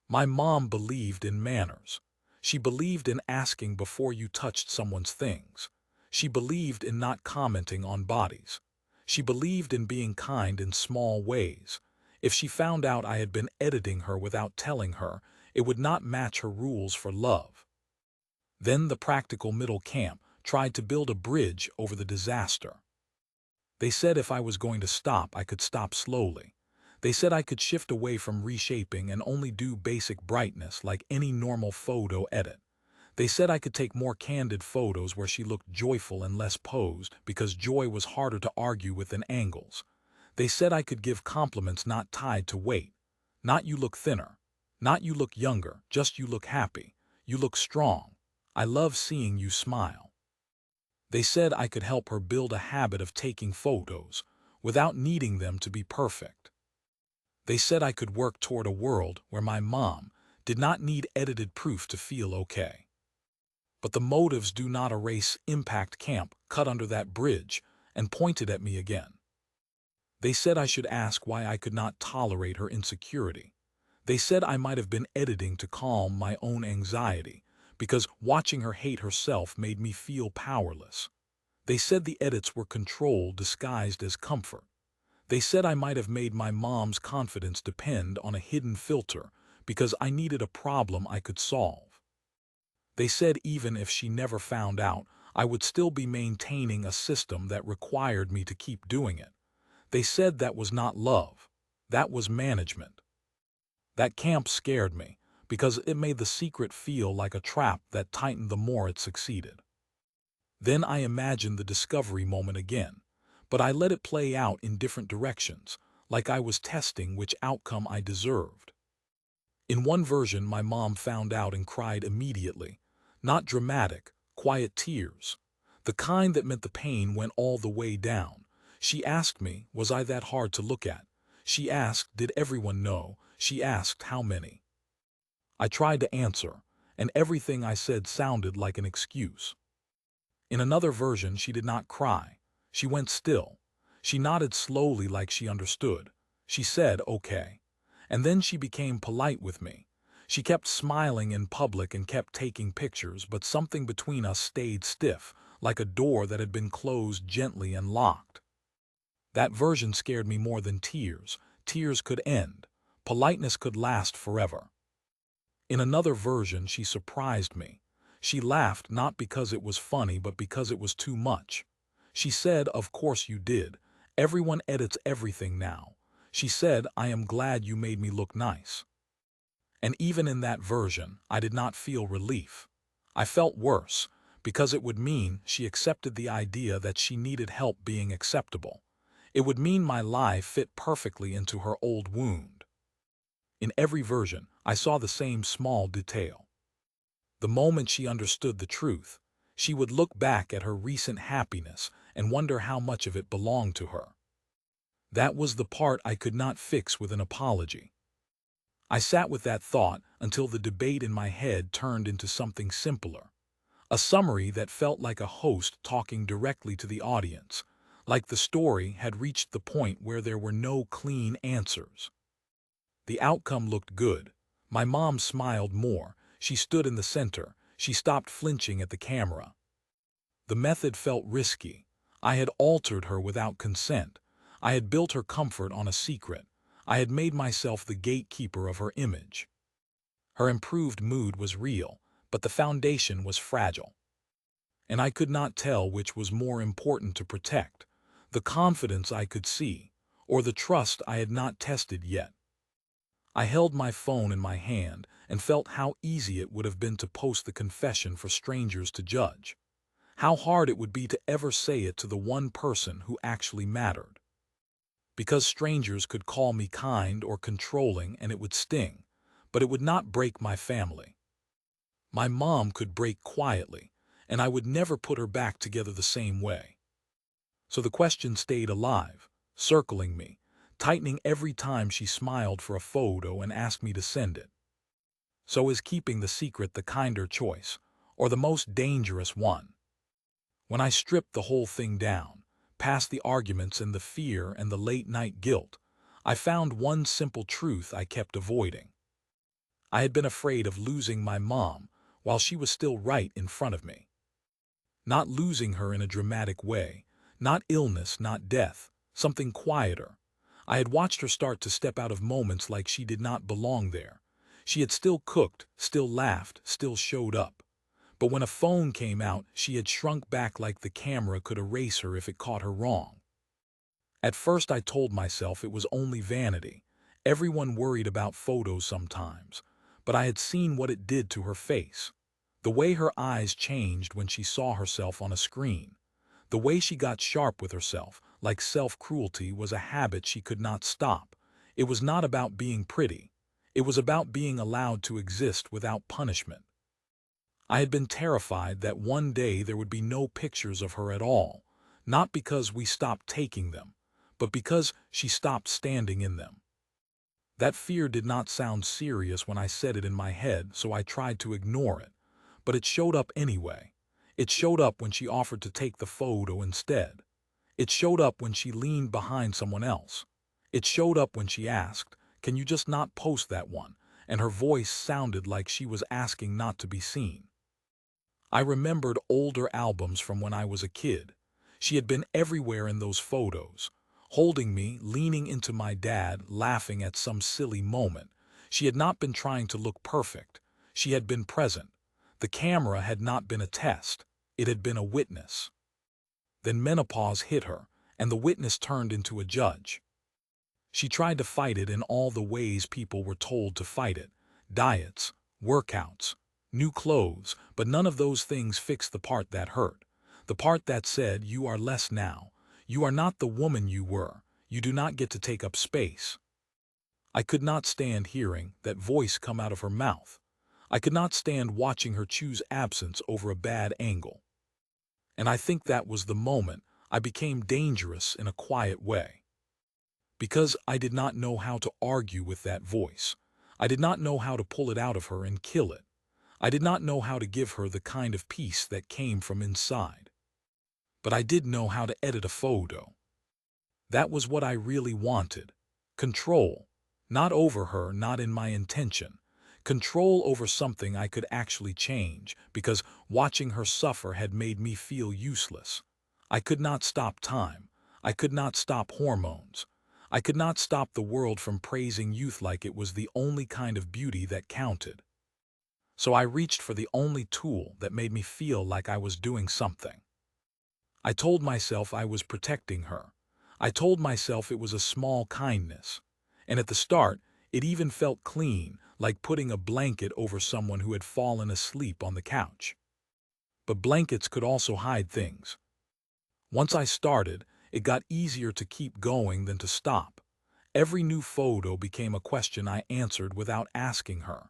My mom believed in manners. She believed in asking before you touched someone's things. She believed in not commenting on bodies. She believed in being kind in small ways. If she found out I had been editing her without telling her, it would not match her rules for love. Then the practical middle camp tried to build a bridge over the disaster. They said if I was going to stop, I could stop slowly. They said I could shift away from reshaping and only do basic brightness like any normal photo edit. They said I could take more candid photos where she looked joyful and less posed because joy was harder to argue with than angles. They said I could give compliments not tied to weight. Not you look thinner. Not you look younger, just you look happy. You look strong. I love seeing you smile. They said I could help her build a habit of taking photos without needing them to be perfect. They said I could work toward a world where my mom did not need edited proof to feel okay. But the motives do not erase impact camp cut under that bridge and pointed at me again. They said I should ask why I could not tolerate her insecurity. They said I might have been editing to calm my own anxiety, because watching her hate herself made me feel powerless. They said the edits were control disguised as comfort. They said I might have made my mom's confidence depend on a hidden filter because I needed a problem I could solve. They said even if she never found out, I would still be maintaining a system that required me to keep doing it. They said that was not love. That was management. That camp scared me because it made the secret feel like a trap that tightened the more it succeeded. Then I imagined the discovery moment again, but I let it play out in different directions, like I was testing which outcome I deserved. In one version, my mom found out and cried immediately. Not dramatic, quiet tears. The kind that meant the pain went all the way down. She asked me, was I that hard to look at? She asked, did everyone know? She asked, how many? I tried to answer, and everything I said sounded like an excuse. In another version, she did not cry. She went still. She nodded slowly like she understood. She said, okay. And then she became polite with me. She kept smiling in public and kept taking pictures, but something between us stayed stiff, like a door that had been closed gently and locked. That version scared me more than tears. Tears could end. Politeness could last forever. In another version, she surprised me. She laughed not because it was funny, but because it was too much. She said, of course you did. Everyone edits everything now. She said, I am glad you made me look nice. And even in that version, I did not feel relief. I felt worse, because it would mean she accepted the idea that she needed help being acceptable. It would mean my lie fit perfectly into her old wound. In every version, I saw the same small detail. The moment she understood the truth, she would look back at her recent happiness and wonder how much of it belonged to her. That was the part I could not fix with an apology. I sat with that thought until the debate in my head turned into something simpler. A summary that felt like a host talking directly to the audience, like the story had reached the point where there were no clean answers. The outcome looked good. My mom smiled more. She stood in the center. She stopped flinching at the camera. The method felt risky. I had altered her without consent. I had built her comfort on a secret. I had made myself the gatekeeper of her image. Her improved mood was real, but the foundation was fragile. And I could not tell which was more important to protect, the confidence I could see, or the trust I had not tested yet. I held my phone in my hand and felt how easy it would have been to post the confession for strangers to judge. How hard it would be to ever say it to the one person who actually mattered. Because strangers could call me kind or controlling and it would sting, but it would not break my family. My mom could break quietly, and I would never put her back together the same way. So the question stayed alive, circling me, tightening every time she smiled for a photo and asked me to send it. So is keeping the secret the kinder choice, or the most dangerous one? When I stripped the whole thing down, past the arguments and the fear and the late-night guilt, I found one simple truth I kept avoiding. I had been afraid of losing my mom while she was still right in front of me. Not losing her in a dramatic way, not illness, not death, something quieter. I had watched her start to step out of moments like she did not belong there. She had still cooked, still laughed, still showed up. But when a phone came out, she had shrunk back like the camera could erase her if it caught her wrong. At first I told myself it was only vanity. Everyone worried about photos sometimes. But I had seen what it did to her face. The way her eyes changed when she saw herself on a screen. The way she got sharp with herself, like self-cruelty was a habit she could not stop. It was not about being pretty. It was about being allowed to exist without punishment. I had been terrified that one day there would be no pictures of her at all, not because we stopped taking them, but because she stopped standing in them. That fear did not sound serious when I said it in my head, so I tried to ignore it. But it showed up anyway. It showed up when she offered to take the photo instead. It showed up when she leaned behind someone else. It showed up when she asked, "Can you just not post that one?" And her voice sounded like she was asking not to be seen. I remembered older albums from when I was a kid. She had been everywhere in those photos, holding me, leaning into my dad, laughing at some silly moment. She had not been trying to look perfect. She had been present. The camera had not been a test. It had been a witness. Then menopause hit her, and the witness turned into a judge. She tried to fight it in all the ways people were told to fight it. Diets, workouts, new clothes, but none of those things fixed the part that hurt. The part that said, "You are less now. You are not the woman you were. You do not get to take up space." I could not stand hearing that voice come out of her mouth. I could not stand watching her choose absence over a bad angle. And I think that was the moment I became dangerous in a quiet way. Because I did not know how to argue with that voice. I did not know how to pull it out of her and kill it. I did not know how to give her the kind of peace that came from inside. But I did know how to edit a photo. That was what I really wanted. Control. Not over her, not in my intention. Control over something I could actually change, because watching her suffer had made me feel useless. I could not stop time. I could not stop hormones. I could not stop the world from praising youth like it was the only kind of beauty that counted. So I reached for the only tool that made me feel like I was doing something. I told myself I was protecting her. I told myself it was a small kindness. And at the start, it even felt clean, like putting a blanket over someone who had fallen asleep on the couch. But blankets could also hide things. Once I started, it got easier to keep going than to stop. Every new photo became a question I answered without asking her.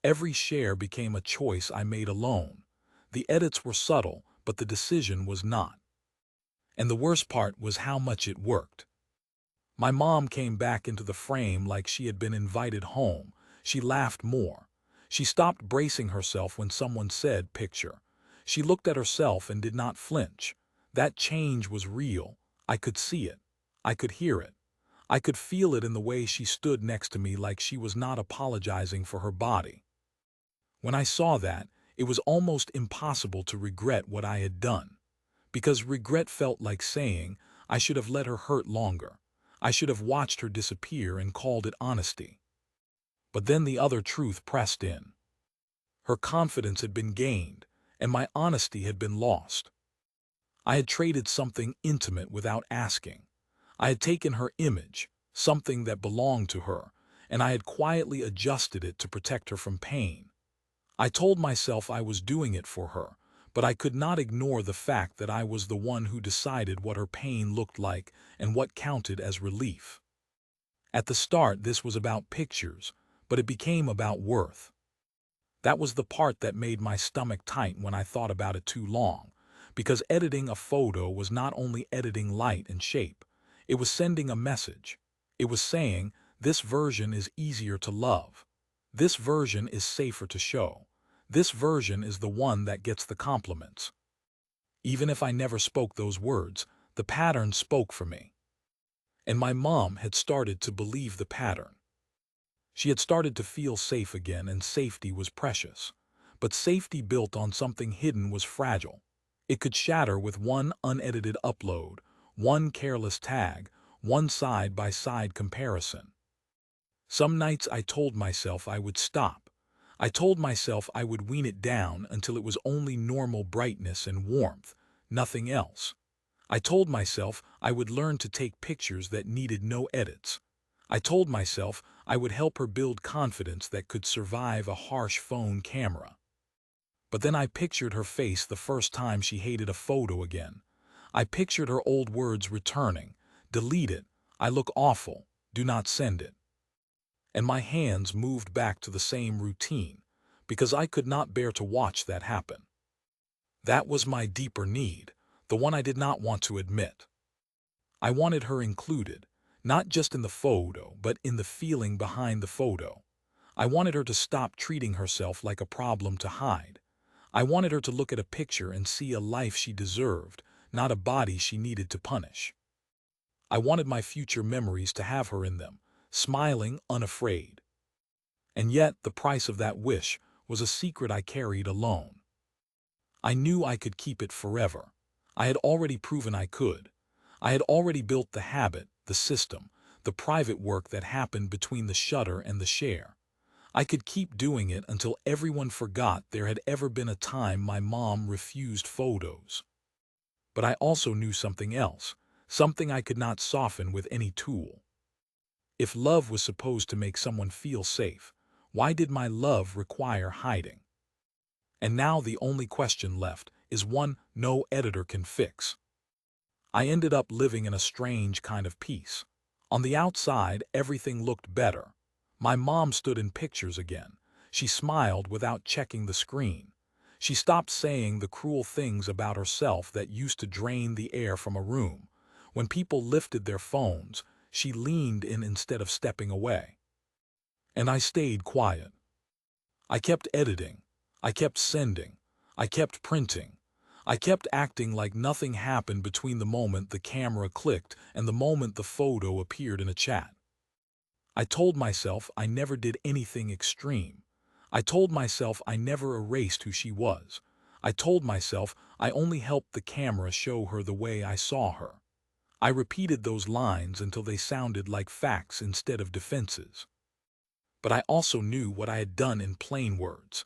Every share became a choice I made alone. The edits were subtle, but the decision was not. And the worst part was how much it worked. My mom came back into the frame like she had been invited home. She laughed more. She stopped bracing herself when someone said picture. She looked at herself and did not flinch. That change was real. I could see it. I could hear it. I could feel it in the way she stood next to me like she was not apologizing for her body. When I saw that, it was almost impossible to regret what I had done. Because regret felt like saying, I should have let her hurt longer. I should have watched her disappear and called it honesty. But then the other truth pressed in. Her confidence had been gained, and my honesty had been lost. I had traded something intimate without asking. I had taken her image, something that belonged to her, and I had quietly adjusted it to protect her from pain. I told myself I was doing it for her, but I could not ignore the fact that I was the one who decided what her pain looked like and what counted as relief. At the start, this was about pictures, but it became about worth. That was the part that made my stomach tight when I thought about it too long, Because editing a photo was not only editing light and shape, it was sending a message. It was saying, this version is easier to love. This version is safer to show. This version is the one that gets the compliments. Even if I never spoke those words, the pattern spoke for me. And my mom had started to believe the pattern. She had started to feel safe again, and safety was precious. But safety built on something hidden was fragile. It could shatter with one unedited upload, one careless tag, one side-by-side comparison. Some nights I told myself I would stop. I told myself I would wean it down until it was only normal brightness and warmth, nothing else. I told myself I would learn to take pictures that needed no edits. I told myself I would help her build confidence that could survive a harsh phone camera. But then I pictured her face the first time she hated a photo again. I pictured her old words returning. Delete it. I look awful. Do not send it. And my hands moved back to the same routine, because I could not bear to watch that happen. That was my deeper need, the one I did not want to admit. I wanted her included, not just in the photo, but in the feeling behind the photo. I wanted her to stop treating herself like a problem to hide. I wanted her to look at a picture and see a life she deserved, not a body she needed to punish. I wanted my future memories to have her in them, smiling, unafraid. And yet the price of that wish was a secret I carried alone. I knew I could keep it forever. I had already proven I could. I had already built the habit, the system, the private work that happened between the shutter and the share. I could keep doing it until everyone forgot there had ever been a time my mom refused photos. But I also knew something else, something I could not soften with any tool. If love was supposed to make someone feel safe, why did my love require hiding? And now the only question left is one no editor can fix. I ended up living in a strange kind of peace. On the outside, everything looked better. My mom stood in pictures again. She smiled without checking the screen. She stopped saying the cruel things about herself that used to drain the air from a room. When people lifted their phones, she leaned in instead of stepping away. And I stayed quiet. I kept editing. I kept sending. I kept printing. I kept acting like nothing happened between the moment the camera clicked and the moment the photo appeared in a chat. I told myself I never did anything extreme. I told myself I never erased who she was. I told myself I only helped the camera show her the way I saw her. I repeated those lines until they sounded like facts instead of defenses. But I also knew what I had done in plain words.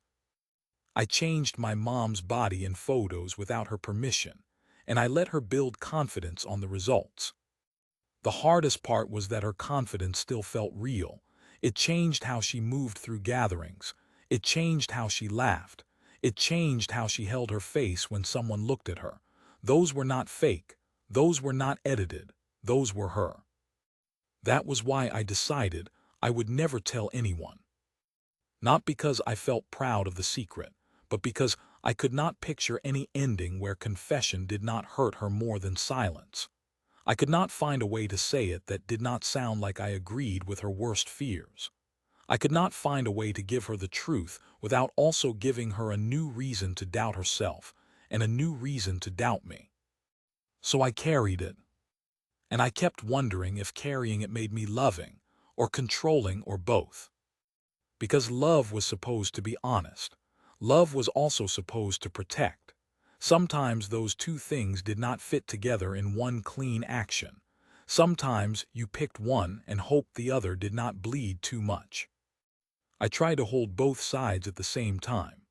I changed my mom's body in photos without her permission, and I let her build confidence on the results. The hardest part was that her confidence still felt real. It changed how she moved through gatherings. It changed how she laughed. It changed how she held her face when someone looked at her. Those were not fake. Those were not edited. Those were her. That was why I decided I would never tell anyone. Not because I felt proud of the secret, but because I could not picture any ending where confession did not hurt her more than silence. I could not find a way to say it that did not sound like I agreed with her worst fears. I could not find a way to give her the truth without also giving her a new reason to doubt herself and a new reason to doubt me. So I carried it. And I kept wondering if carrying it made me loving or controlling or both. Because love was supposed to be honest. Love was also supposed to protect. Sometimes those two things did not fit together in one clean action. Sometimes you picked one and hoped the other did not bleed too much. I tried to hold both sides at the same time.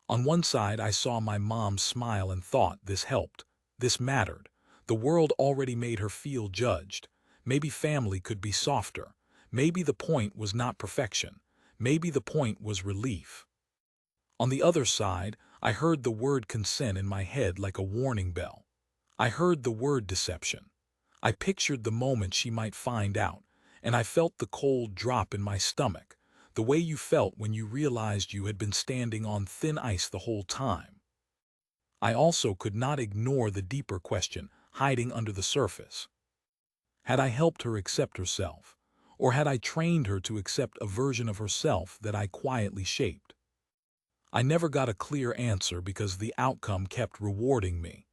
On one side I saw my mom smile and thought this helped, this mattered. The world already made her feel judged. Maybe family could be softer. Maybe the point was not perfection. Maybe the point was relief. On the other side, I heard the word consent in my head like a warning bell. I heard the word deception. I pictured the moment she might find out, and I felt the cold drop in my stomach, the way you felt when you realized you had been standing on thin ice the whole time. I also could not ignore the deeper question hiding under the surface. Had I helped her accept herself? Or had I trained her to accept a version of herself that I quietly shaped? I never got a clear answer because the outcome kept rewarding me.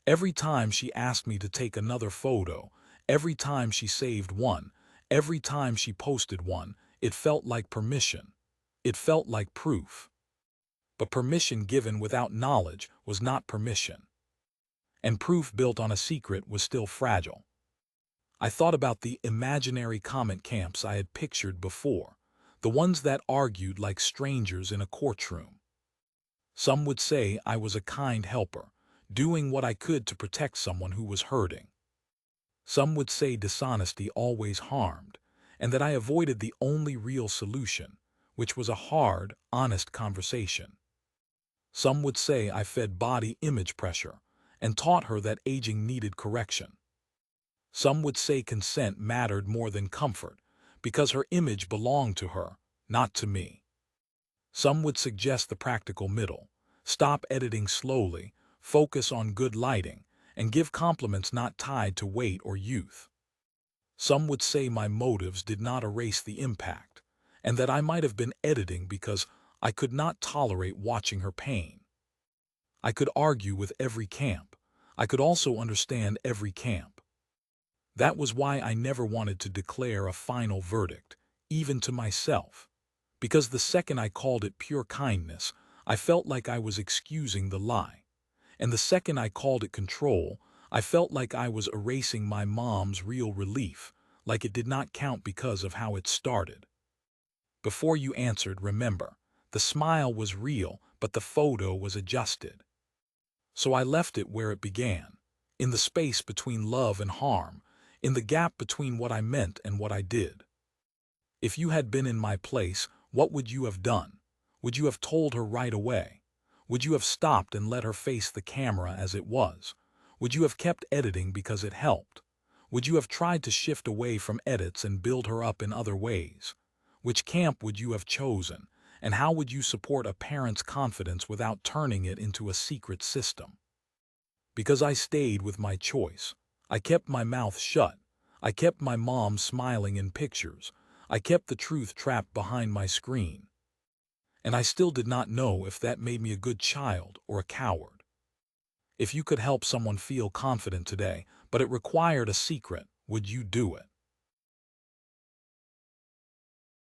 Every time she asked me to take another photo, every time she saved one, every time she posted one, it felt like permission. It felt like proof. But permission given without knowledge was not permission. And proof built on a secret was still fragile. I thought about the imaginary comment camps I had pictured before, the ones that argued like strangers in a courtroom. Some would say I was a kind helper, doing what I could to protect someone who was hurting. Some would say dishonesty always harmed, and that I avoided the only real solution, which was a hard, honest conversation. Some would say I fed body image pressure and taught her that aging needed correction. Some would say consent mattered more than comfort because her image belonged to her, not to me. Some would suggest the practical middle: stop editing slowly, focus on good lighting, and give compliments not tied to weight or youth. Some would say my motives did not erase the impact, and that I might have been editing because I could not tolerate watching her pain. I could argue with every camp. I could also understand every camp. That was why I never wanted to declare a final verdict, even to myself. Because the second I called it pure kindness, I felt like I was excusing the lie. And the second I called it control, I felt like I was erasing my mom's real relief, like it did not count because of how it started. Before you answered, remember, the smile was real, but the photo was adjusted. So I left it where it began, in the space between love and harm, in the gap between what I meant and what I did. If you had been in my place, what would you have done? Would you have told her right away? Would you have stopped and let her face the camera as it was? Would you have kept editing because it helped? Would you have tried to shift away from edits and build her up in other ways? Which camp would you have chosen? And how would you support a parent's confidence without turning it into a secret system? Because I stayed with my choice. I kept my mouth shut. I kept my mom smiling in pictures. I kept the truth trapped behind my screen. And I still did not know if that made me a good child or a coward. If you could help someone feel confident today, but it required a secret, would you do it?